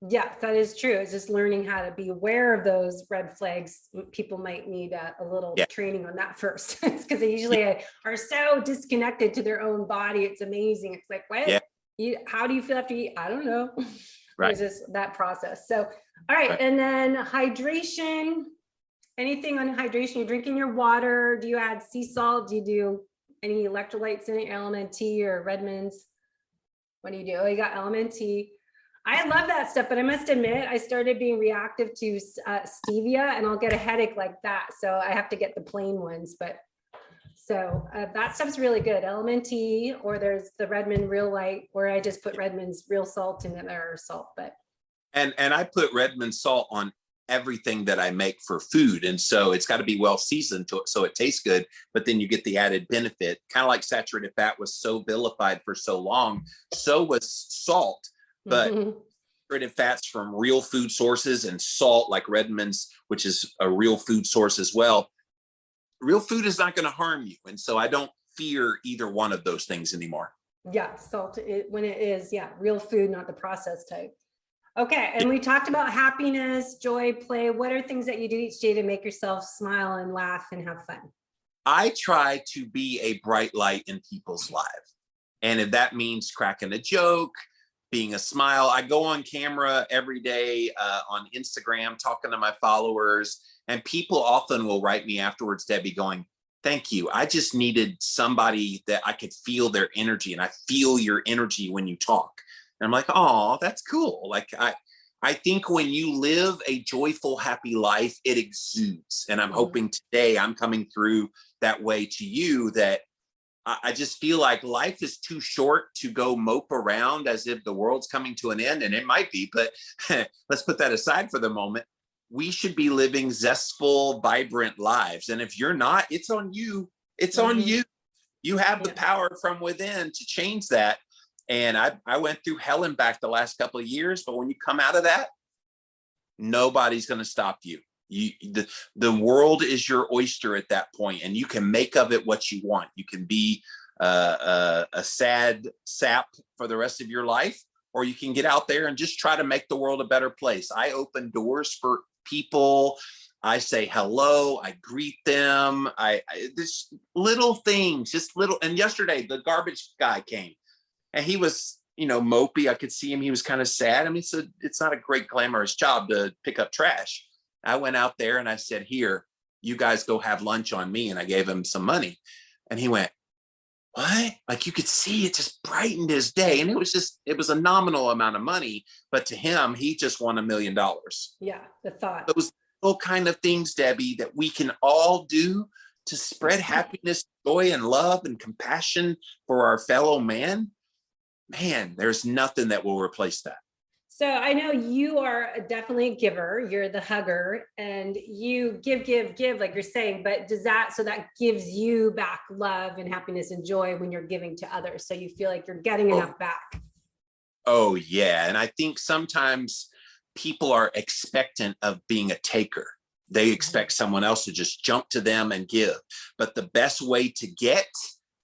Yes, that is true. It's just learning how to be aware of those red flags. People might need a little training on that first, because they usually are so disconnected to their own body. It's amazing. It's like, what? Yeah. How do you feel after you eat? I don't know. Right. There's that process. So, all right. And then hydration. Anything on hydration? You're drinking your water. Do you add sea salt? Do you do any electrolytes in it? LMNT or Redmond's? What do you do? Oh, you got LMNT. I love that stuff, but I must admit, I started being reactive to stevia, and I'll get a headache like that. So I have to get the plain ones. But so that stuff's really good. LMNT, or there's the Redmond Real Light, where I just put Redmond's real salt in their salt. But and I put Redmond salt on everything that I make for food. And so it's got to be well seasoned so it tastes good, but then you get the added benefit. Kind of like saturated fat was so vilified for so long, so was salt. But saturated fats from real food sources, and salt like Redmond's, which is a real food source as well. Real food is not going to harm you. And so I don't fear either one of those things anymore. Yeah, salt, when it is, real food, not the processed type. Okay, and we talked about happiness, joy, play. What are things that you do each day to make yourself smile and laugh and have fun? I try to be a bright light in people's lives. And if that means cracking a joke, being a smile, I go on camera every day on Instagram talking to my followers, and people often will write me afterwards, Debbie, going, thank you. I just needed somebody that I could feel their energy, and I feel your energy when you talk. And I'm like, oh, that's cool. Like, I think when you live a joyful, happy life, it exudes. And I'm hoping today I'm coming through that way to you, that I just feel like life is too short to go mope around as if the world's coming to an end. And it might be, but let's put that aside for the moment. We should be living zestful, vibrant lives. And if you're not, it's on you. It's on you. You have the power from within to change that. And I went through hell and back the last couple of years, but when you come out of that, nobody's going to stop you. The world is your oyster at that point, and you can make of it what you want. You can be a sad sap for the rest of your life, or you can get out there and just try to make the world a better place. I open doors for people. I say hello. I greet them. This little things, just little. And yesterday, the garbage guy came, and he was, mopey. I could see him. He was kind of sad. I mean, it's not a great glamorous job to pick up trash. I went out there and I said, here, you guys go have lunch on me. And I gave him some money. And he went, what? Like, you could see it just brightened his day. And it was a nominal amount of money. But to him, he just won $1 million. Yeah, the thought. Those little kind of things, Debbie, that we can all do to spread happiness, joy, and love and compassion for our fellow man. Man, there's nothing that will replace that. So I know you are definitely a giver. You're the hugger, and you give, like you're saying, but that gives you back love and happiness and joy when you're giving to others. So you feel like you're getting enough back. Oh yeah. And I think sometimes people are expectant of being a taker. They expect someone else to just jump to them and give. But the best way to get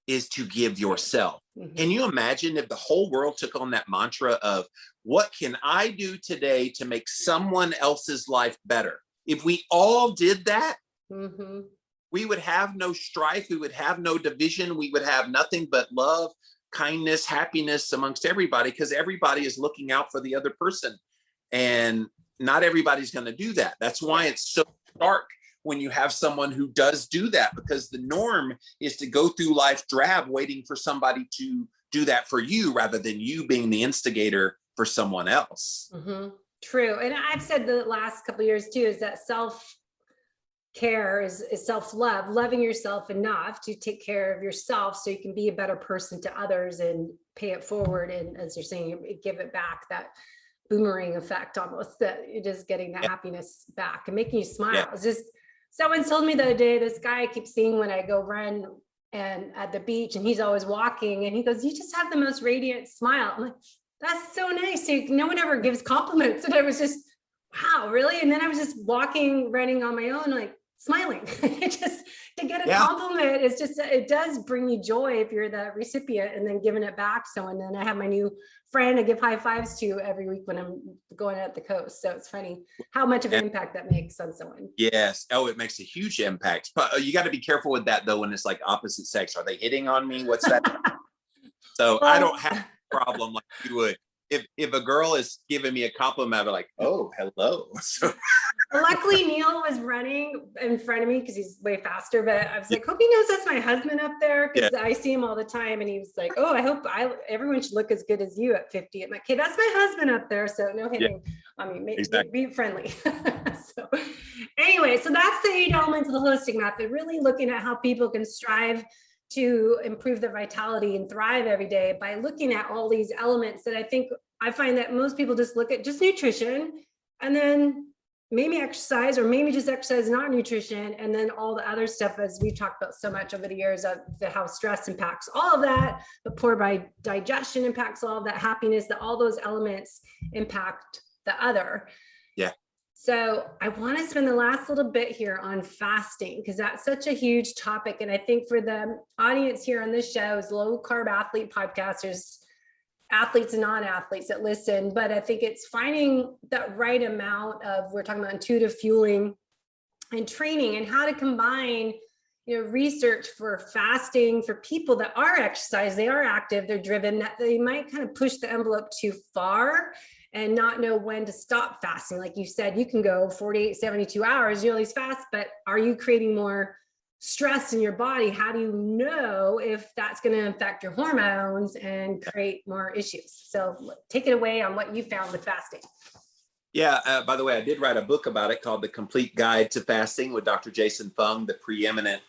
is to give yourself. Can you imagine if the whole world took on that mantra of, what can I do today to make someone else's life better? If we all did that, we would have no strife. We would have no division. We would have nothing but love, kindness, happiness amongst everybody, because everybody is looking out for the other person. And not everybody's going to do that. That's why it's so stark when you have someone who does do that, because the norm is to go through life drab, waiting for somebody to do that for you rather than you being the instigator for someone else. Mm-hmm. True. And I've said the last couple of years too, is that self-care is self-love, loving yourself enough to take care of yourself so you can be a better person to others and pay it forward. And as you're saying, give it back, that boomerang effect almost, that you're just getting that happiness back and making you smile. It's just, someone told me the other day, this guy I keep seeing when I go run and at the beach, and he's always walking, and he goes, "You just have the most radiant smile." I'm like, that's so nice. So no one ever gives compliments. And I was just, wow, really? And then I was just walking, running on my own, like smiling. It just, to get a compliment, it's just, it does bring you joy if you're the recipient, and then giving it back. So, and then I have my new friend I give high fives to every week when I'm going out the coast. So it's funny how much of an impact that makes on someone. Yes. Oh, it makes a huge impact. But you got to be careful with that though, when it's like opposite sex. Are they hitting on me? What's that? So I don't have a problem like you would. If a girl is giving me a compliment, I'm like, oh, hello. So luckily Neil was running in front of me because he's way faster, but I was like, hope he knows that's my husband up there, because I see him all the time. And he was like, oh, I hope everyone should look as good as you at 50. I'm like, okay, that's my husband up there. So no hitting. I mean, be friendly. So anyway, so that's the 8 elements of the holistic method, really looking at how people can strive to improve their vitality and thrive every day by looking at all these elements that I find that most people just look at just nutrition, and then maybe exercise, or maybe just exercise, not nutrition. And then all the other stuff, as we've talked about so much over the years, of how stress impacts all of that, but poor digestion impacts all of that, happiness, that all those elements impact the other. Yeah. So I want to spend the last little bit here on fasting, because that's such a huge topic. And I think for the audience here on this show is Low Carb Athlete podcasters, athletes and non-athletes that listen, but I think it's finding that right amount of, we're talking about intuitive fueling and training, and how to combine, research for fasting for people that are exercise, they are active, they're driven, that they might kind of push the envelope too far and not know when to stop fasting. Like you said, you can go 48, 72 hours, you always fast, but are you creating more stress in your body? How do you know if that's going to affect your hormones and create more issues? So take it away on what you found with fasting. Yeah. By the way, I did write a book about it called The Complete Guide to Fasting with Dr. Jason Fung, the preeminent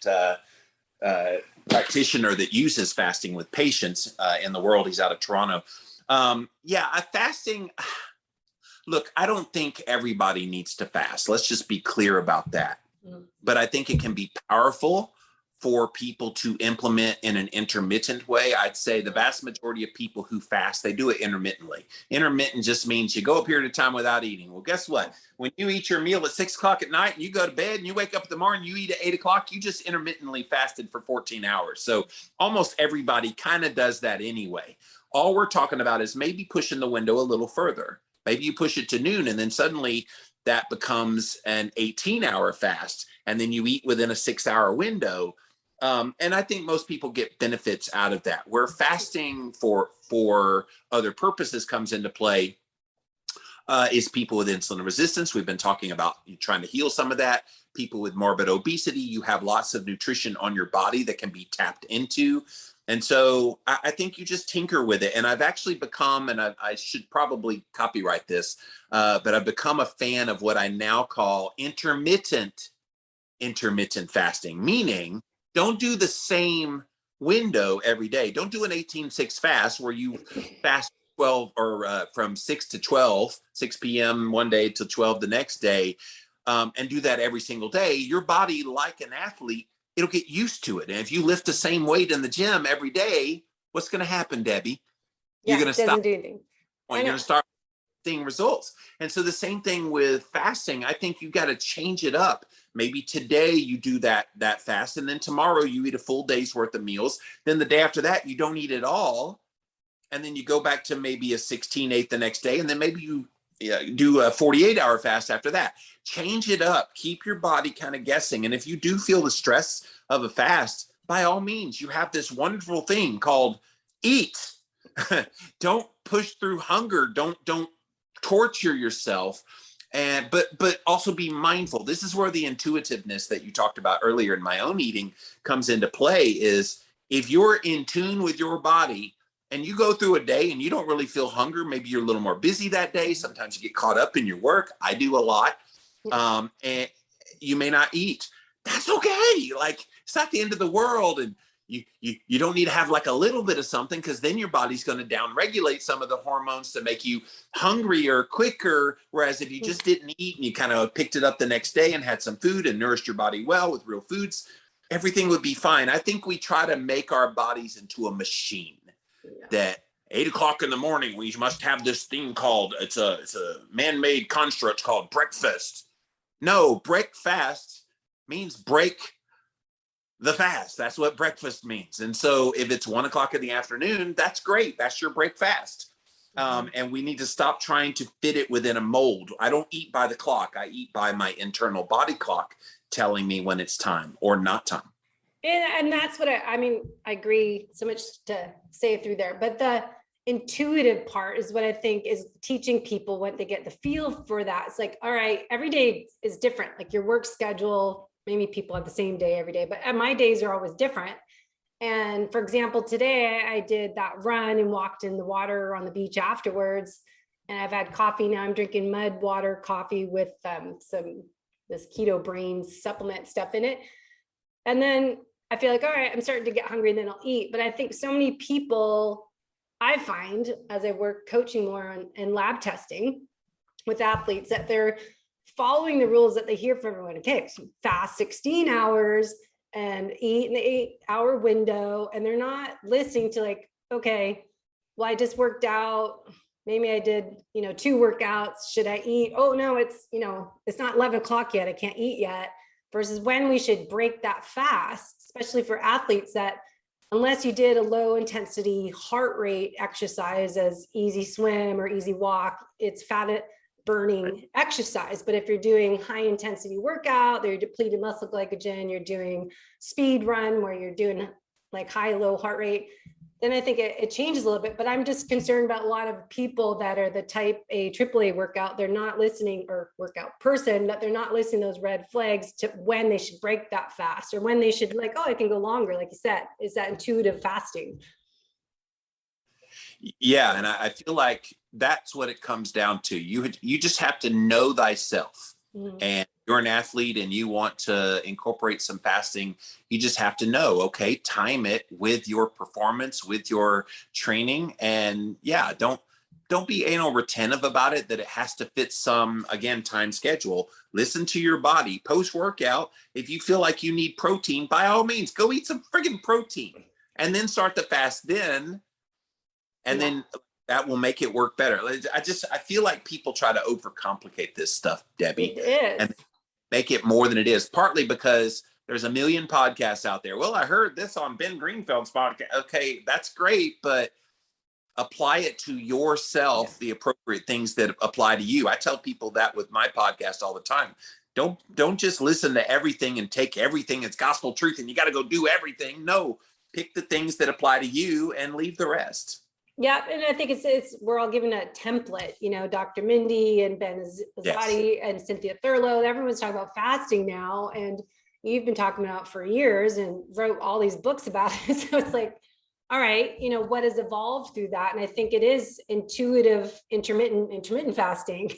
practitioner that uses fasting with patients in the world. He's out of Toronto. Fasting. Look, I don't think everybody needs to fast. Let's just be clear about that. But I think it can be powerful for people to implement in an intermittent way. I'd say the vast majority of people who fast, they do it intermittently. Intermittent just means you go a period of time without eating. Well, guess what? When you eat your meal at 6 o'clock at night and you go to bed and you wake up in the morning, you eat at 8 o'clock, you just intermittently fasted for 14 hours. So almost everybody kind of does that anyway. All we're talking about is maybe pushing the window a little further. Maybe you push it to noon, and then suddenly that becomes an 18-hour fast, and then you eat within a 6-hour window. And I think most people get benefits out of that. Where fasting for other purposes comes into play is people with insulin resistance. We've been talking about trying to heal some of that. People with morbid obesity, you have lots of nutrition on your body that can be tapped into. And so I think you just tinker with it. And I've actually become, and I should probably copyright this, but I've become a fan of what I now call intermittent fasting, meaning don't do the same window every day. Don't do an 18-6 fast where you fast 12 or from 6 to 12, 6 p.m. one day to 12 the next day, and do that every single day. Your body, like an athlete, it'll get used to it. And if you lift the same weight in the gym every day, what's going to happen, Debbie? You're going to stop. Do anything. You're going to start seeing results. And so the same thing with fasting. I think you've got to change it up. Maybe today you do that fast, and then tomorrow you eat a full day's worth of meals. Then the day after that, you don't eat at all. And then you go back to maybe a 16/8 the next day. And then maybe you do a 48-hour fast after that. Change it up. Keep your body kind of guessing. And if you do feel the stress of a fast, by all means, you have this wonderful thing called eat. Don't push through hunger. Don't torture yourself. but also be mindful. This is where the intuitiveness that you talked about earlier in my own eating comes into play. Is if you're in tune with your body and you go through a day and you don't really feel hunger, maybe you're a little more busy that day. Sometimes you get caught up in your work. I do a lot. And you may not eat. That's okay. Like, it's not the end of the world. And you don't need to have like a little bit of something, because then your body's going to downregulate some of the hormones to make you hungrier quicker. Whereas if you just didn't eat and you kind of picked it up the next day and had some food and nourished your body well with real foods, everything would be fine. I think we try to make our bodies into a machine that 8 o'clock in the morning, we must have this thing called, it's a man-made construct called breakfast. No, break fast means break the fast. That's what breakfast means. And so if it's 1 o'clock in the afternoon, that's great. That's your break fast. And we need to stop trying to fit it within a mold. I don't eat by the clock. I eat by my internal body clock telling me when it's time or not time. And that's what I mean, I agree, so much to say through there, but the intuitive part is what I think is teaching people when they get the feel for that. It's like, all right, every day is different. Like your work schedule, maybe people have the same day every day, but my days are always different. And for example, today I did that run and walked in the water on the beach afterwards. And I've had coffee. Now I'm drinking mud water coffee with this Keto Brains supplement stuff in it. And then I feel like, all right, I'm starting to get hungry and then I'll eat. But I think so many people, I find as I work coaching more in lab testing with athletes, that they're following the rules that they hear from everyone. Okay, so fast 16 hours and eat in the 8-hour window. And they're not listening to like, okay, well, I just worked out. Maybe I did, 2 workouts. Should I eat? Oh no, it's not 11 o'clock yet. I can't eat yet. Versus when we should break that fast, especially for athletes, that unless you did a low intensity heart rate exercise as easy swim or easy walk, it's fat burning exercise. But if you're doing high intensity workout, you're depleted muscle glycogen, you're doing speed run where you're doing like high, low heart rate, then I think it changes a little bit. But I'm just concerned about a lot of people that are the type A, AAA workout, they're not listening, or workout person, that they're not listening to those red flags to when they should break that fast, or when they should like, oh, I can go longer. Like you said, is that intuitive fasting? Yeah. And I feel like that's what it comes down to. You just have to know thyself. And you're an athlete and you want to incorporate some fasting, you just have to know, okay, time it with your performance, with your training. And yeah, don't be anal retentive about it, that it has to fit some, again, time schedule. Listen to your body post workout. If you feel like you need protein, by all means, go eat some friggin' protein and then start the fast then. And then that will make it work better. I feel like people try to overcomplicate this stuff, Debbie. It is. And make it more than it is, partly because there's a million podcasts out there. Well, I heard this on Ben Greenfield's podcast. Okay, that's great, but apply it to yourself, the appropriate things that apply to you. I tell people that with my podcast all the time. Don't just listen to everything and take everything as gospel truth and you got to go do everything. No, pick the things that apply to you and leave the rest. Yeah, and I think it's we're all given a template, Dr. Mindy and Ben Azadi and Cynthia Thurlow, everyone's talking about fasting now, and you've been talking about it for years and wrote all these books about it. So it's like, all right, what has evolved through that? And I think it is intuitive, intermittent fasting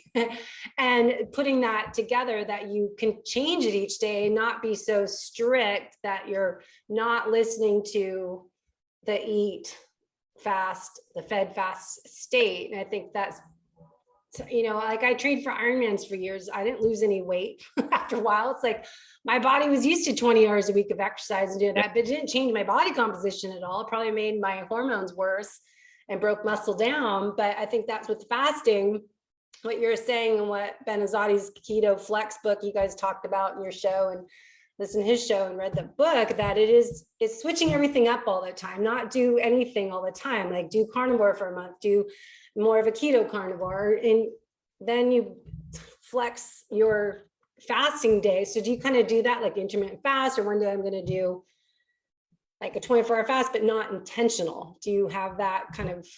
and putting that together, that you can change it each day, not be so strict that you're not listening to the eat fast, the fed fast state. And I think that's, like I trained for Ironmans for years. I didn't lose any weight after a while. It's like my body was used to 20 hours a week of exercise and doing that, but it didn't change my body composition at all. It probably made my hormones worse and broke muscle down. But I think that's with fasting, what you're saying, and what Ben Azadi's Keto Flex book you guys talked about in your show, and listened to his show and read the book, that it's switching everything up all the time, not do anything all the time, like do carnivore for a month, do more of a keto carnivore, and then you flex your fasting day. So do you kind of do that like intermittent fast, or one day I'm going to do like a 24-hour fast, but not intentional? Do you have that kind of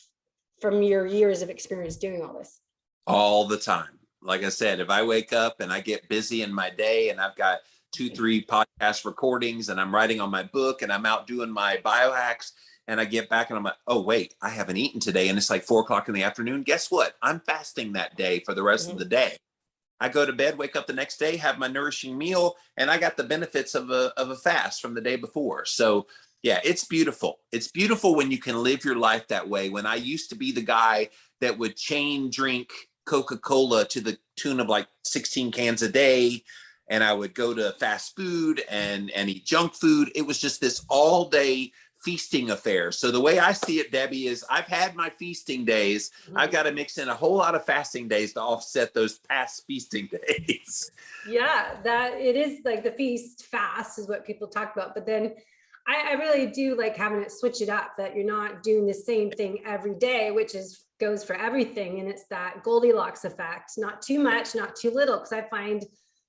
from your years of experience doing all this? All the time. like I said, if I wake up and I get busy in my day and I've got 2-3 podcast recordings and I'm writing on my book and I'm out doing my biohacks and I get back and I'm like, oh, wait, I haven't eaten today. And it's like 4 o'clock in the afternoon. Guess what? I'm fasting that day for the rest of the day. I go to bed, wake up the next day, have my nourishing meal, and I got the benefits of a fast from the day before. So yeah, it's beautiful. It's beautiful when you can live your life that way. When I used to be the guy that would chain drink Coca-Cola to the tune of like 16 cans a day, and I would go to fast food and eat junk food. It was just this all day feasting affair. So the way I see it, Debbie, is I've had my feasting days. I've got to mix in a whole lot of fasting days to offset those past feasting days. Yeah, that it is like the feast fast is what people talk about. But then I really do like having it switch it up, that you're not doing the same thing every day, which goes for everything. And it's that Goldilocks effect, not too much, not too little. Because I find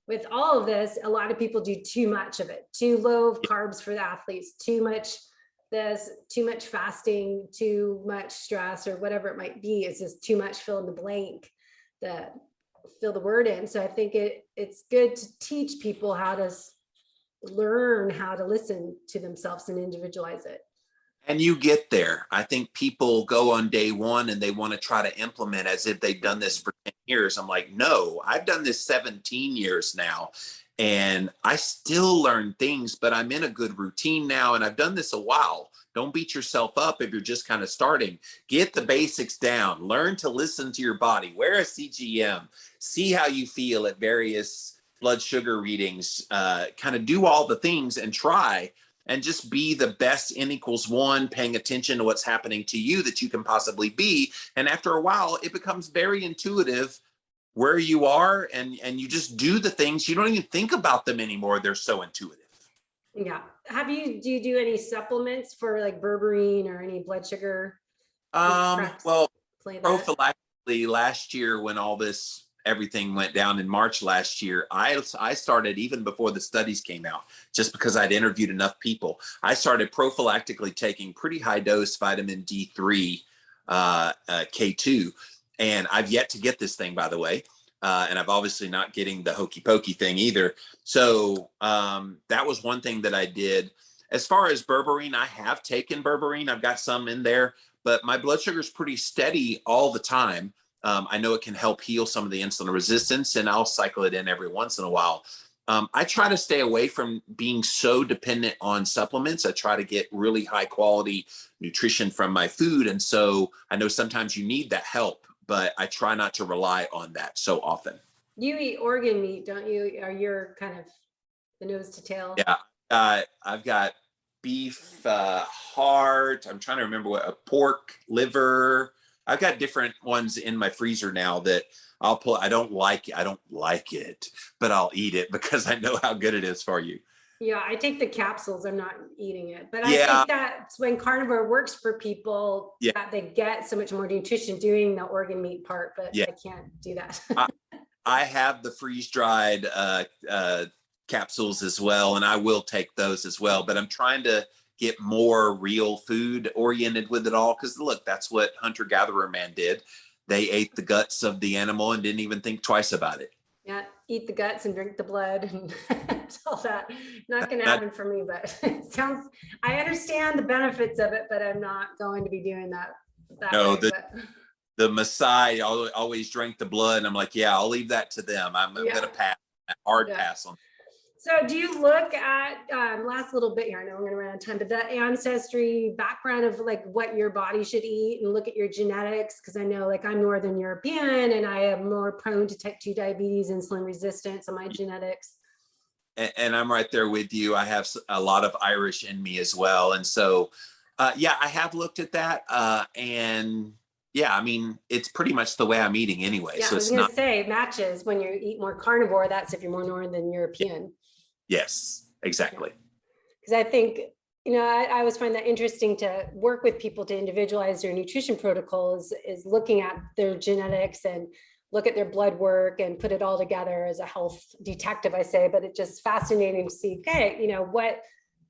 with all of this, a lot of people do too much of it, too low of carbs for the athletes, too much fasting, too much stress, or whatever it might be. It's just too much fill in the blank, that fill the word in. So I think it's good to teach people how to learn how to listen to themselves and individualize it. And you get there. I think people go on day one and they want to try to implement as if they've done this for 10 years. I'm like, no, I've done this 17 years now. And I still learn things, but I'm in a good routine now. And I've done this a while. Don't beat yourself up if you're just kind of starting. Get the basics down. Learn to listen to your body. Wear a CGM. See how you feel at various blood sugar readings. Kind of do all the things and try. And just be the best N=1, paying attention to what's happening to you that you can possibly be. And after a while, it becomes very intuitive where you are, and you just do the things. You don't even think about them anymore. They're so intuitive. Yeah. Do you do any supplements for like berberine or any blood sugar? Well, prophylactically last year when everything went down in March last year, I started even before the studies came out, just because I'd interviewed enough people. I started prophylactically taking pretty high dose vitamin D3, K2, and I've yet to get this thing, by the way. And I've obviously not getting the hokey pokey thing either. So that was one thing that I did. As far as berberine, I have taken berberine. I've got some in there, but my blood sugar is pretty steady all the time. I know it can help heal some of the insulin resistance, and I'll cycle it in every once in a while. I try to stay away from being so dependent on supplements. I try to get really high quality nutrition from my food. And so I know sometimes you need that help, but I try not to rely on that so often. You eat organ meat, don't you? Or you're kind of the nose to tail? Yeah. I've got beef, heart. I'm trying to remember what, pork, liver. I've got different ones in my freezer now that I'll pull. I don't like it, but I'll eat it because I know how good it is for you. Yeah, I take the capsules. I'm not eating it, but I think that's when carnivore works for people, that they get so much more nutrition doing the organ meat part, but I can't do that. I have the freeze dried capsules as well, and I will take those as well, but I'm trying to get more real food oriented with it all. Because look, that's what hunter-gatherer man did. They ate the guts of the animal and didn't even think twice about it. Yeah, eat the guts and drink the blood and all that. Not going to happen for me, but it sounds, I understand the benefits of it, but I'm not going to be doing that. No, the Maasai always drank the blood. And I'm like, yeah, I'll leave that to them. I'm going to pass, pass on. So do you look at, last little bit here, I know we're going to run out of time, but the ancestry background of like what your body should eat and look at your genetics? Because I know like I'm Northern European and I am more prone to type 2 diabetes, insulin resistance on my genetics. And I'm right there with you. I have a lot of Irish in me as well. And so, I have looked at that. And I mean, it's pretty much the way I'm eating anyway. Yeah, so I was going to say it matches when you eat more carnivore. That's if you're more Northern European. Yes, exactly. Because I think, I always find that interesting to work with people to individualize their nutrition protocols is looking at their genetics and look at their blood work and put it all together as a health detective, I say, but it's just fascinating to see, okay,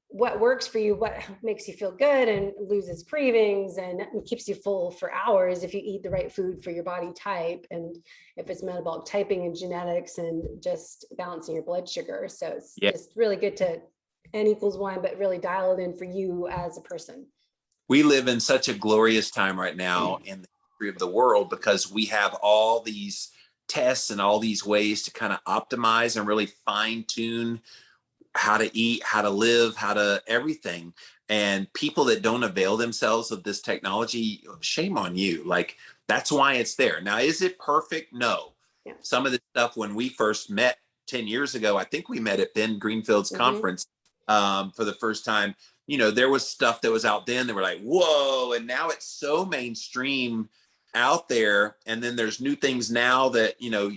what works for you, what makes you feel good and loses cravings and keeps you full for hours if you eat the right food for your body type, and if it's metabolic typing and genetics and just balancing your blood sugar. So it's just really good to N=1, but really dial it in for you as a person. We live in such a glorious time right now in the history of the world, because we have all these tests and all these ways to kind of optimize and really fine tune how to eat, how to live, how to everything. And people that don't avail themselves of this technology, shame on you. Like, that's why it's there. Now, is it perfect? No. Yeah. Some of the stuff when we first met 10 years ago, I think we met at Ben Greenfield's conference for the first time. You know, there was stuff that was out then that were like, whoa. And now it's so mainstream out there. And then there's new things now that, you know,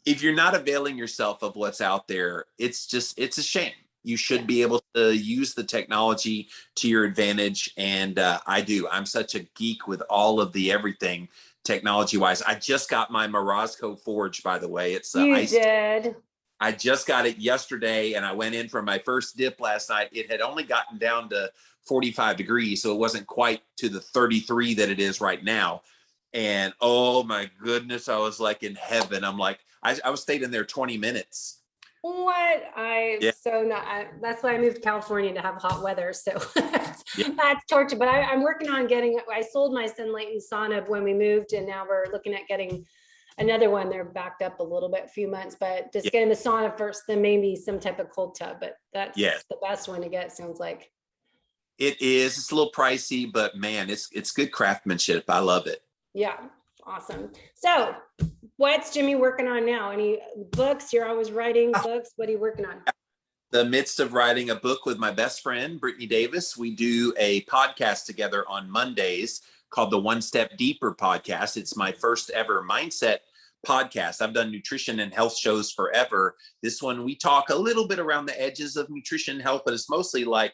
if you're not availing yourself of what's out there, it's a shame. You should be able to use the technology to your advantage. And I'm such a geek with all of the everything technology wise. I just got my Morozco Forge, by the way. It's did. I just got it yesterday, and I went in for my first dip last night. It had only gotten down to 45 degrees, so it wasn't quite to the 33 that it is right now. And oh my goodness, I was like in heaven. I'm like, I was stayed in there 20 minutes. What? That's why I moved to California, to have hot weather. So that's torture. But I'm working on I sold my Sunlight and sauna when we moved, and now we're looking at getting another one. They're backed up a little bit, a few months, but just getting the sauna first, then maybe some type of cold tub. But that's the best one to get, sounds like. It is. It's a little pricey, but man, it's good craftsmanship. I love it. Yeah. Awesome. So what's Jimmy working on now? Any books? You're always writing books. What are you working on? The midst of writing a book with my best friend, Brittany Davis. We do a podcast together on Mondays called the One Step Deeper podcast. It's my first ever mindset podcast. I've done nutrition and health shows forever. This one, we talk a little bit around the edges of nutrition and health, but it's mostly like,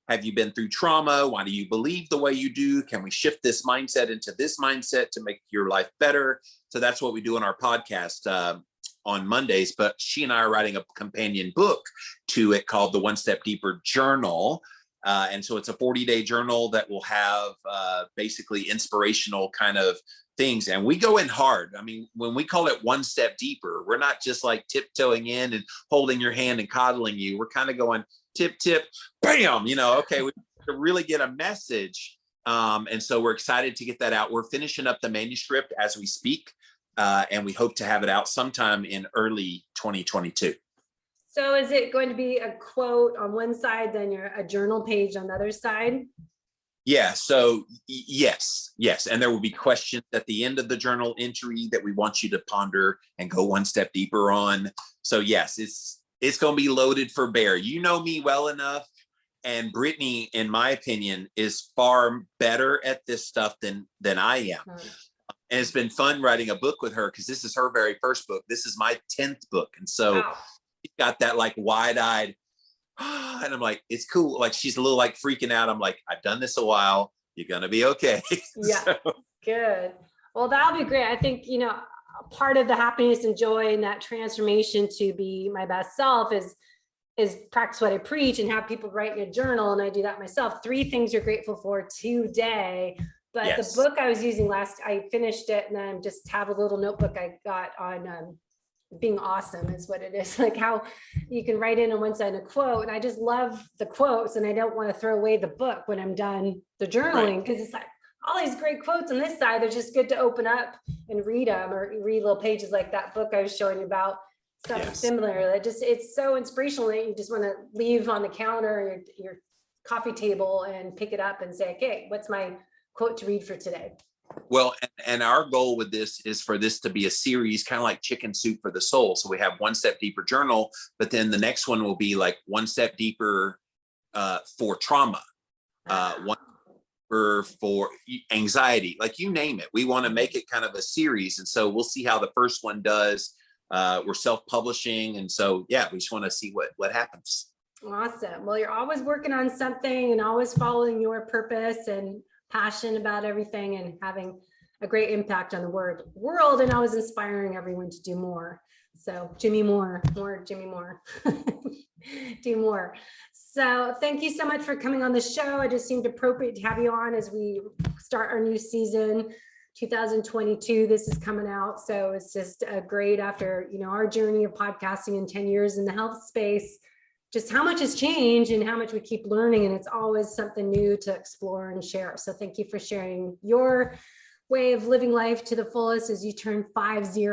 have you been through trauma? Why do you believe the way you do? Can we shift this mindset into this mindset to make your life better? So that's what we do in our podcast on Mondays. But she and I are writing a companion book to it called the One Step Deeper Journal. And so it's a 40-day journal that will have basically inspirational kind of things. And we go in hard. I mean, when we call it One Step Deeper, we're not just like tiptoeing in and holding your hand and coddling you. We're kind of going tip, bam, okay, we really get a message. And so we're excited to get that out. We're finishing up the manuscript as we speak. And we hope to have it out sometime in early 2022. So is it going to be a quote on one side, then a journal page on the other side? Yeah. So yes. And there will be questions at the end of the journal entry that we want you to ponder and go one step deeper on. So yes, it's going to be loaded for bear. You know me well enough. And Brittany, in my opinion, is far better at this stuff than I am. And it's been fun writing a book with her because this is her very first book. This is my 10th book. And so she got that like wide-eyed, and I'm like, it's cool. Like she's a little like freaking out. I'm like, I've done this a while. You're going to be okay. Yeah. Good. Well, that'll be great. I think, part of the happiness and joy and that transformation to be my best self is practice what I preach and have people write in a journal. And I do that myself. 3 things you're grateful for today. But the book I was using I finished it, and then just have a little notebook I got on being awesome is what it is. Like how you can write in on one side a quote. And I just love the quotes, and I don't want to throw away the book when I'm done the journaling, because it's like all these great quotes on this side. They're just good to open up and read them, or read little pages like that book I was showing you about. Something similar. It's so inspirational that you just want to leave on the counter or your coffee table and pick it up and say, okay, what's my quote to read for today? Well, and our goal with this is for this to be a series, kind of like Chicken Soup for the Soul. So we have One Step Deeper Journal, but then the next one will be like One Step Deeper for trauma, one for anxiety, like you name it. We want to make it kind of a series. And so we'll see how the first one does. We're self-publishing. And so, we just want to see what happens. Awesome. Well, you're always working on something and always following your purpose and passion about everything and having a great impact on the world, and always inspiring everyone to do more. So Jimmy Moore, Jimmy Moore, do more. So thank you so much for coming on the show. It just seemed appropriate to have you on as we start our new season, 2022. This is coming out. So it's just great after, our journey of podcasting in 10 years in the health space, just how much has changed and how much we keep learning. And it's always something new to explore and share. So thank you for sharing your way of living life to the fullest as you turn 50.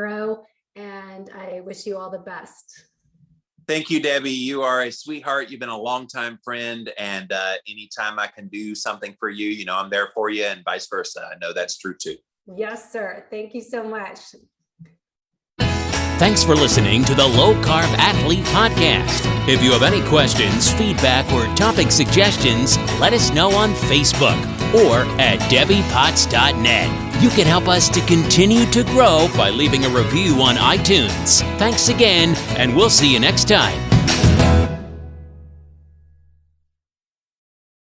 And I wish you all the best. Thank you, Debbie. You are a sweetheart. You've been a longtime friend. And anytime I can do something for you, I'm there for you, and vice versa. I know that's true too. Yes, sir. Thank you so much. Thanks for listening to the Low Carb Athlete Podcast. If you have any questions, feedback, or topic suggestions, let us know on Facebook or at debbiepotts.net. You can help us to continue to grow by leaving a review on iTunes. Thanks again, and we'll see you next time.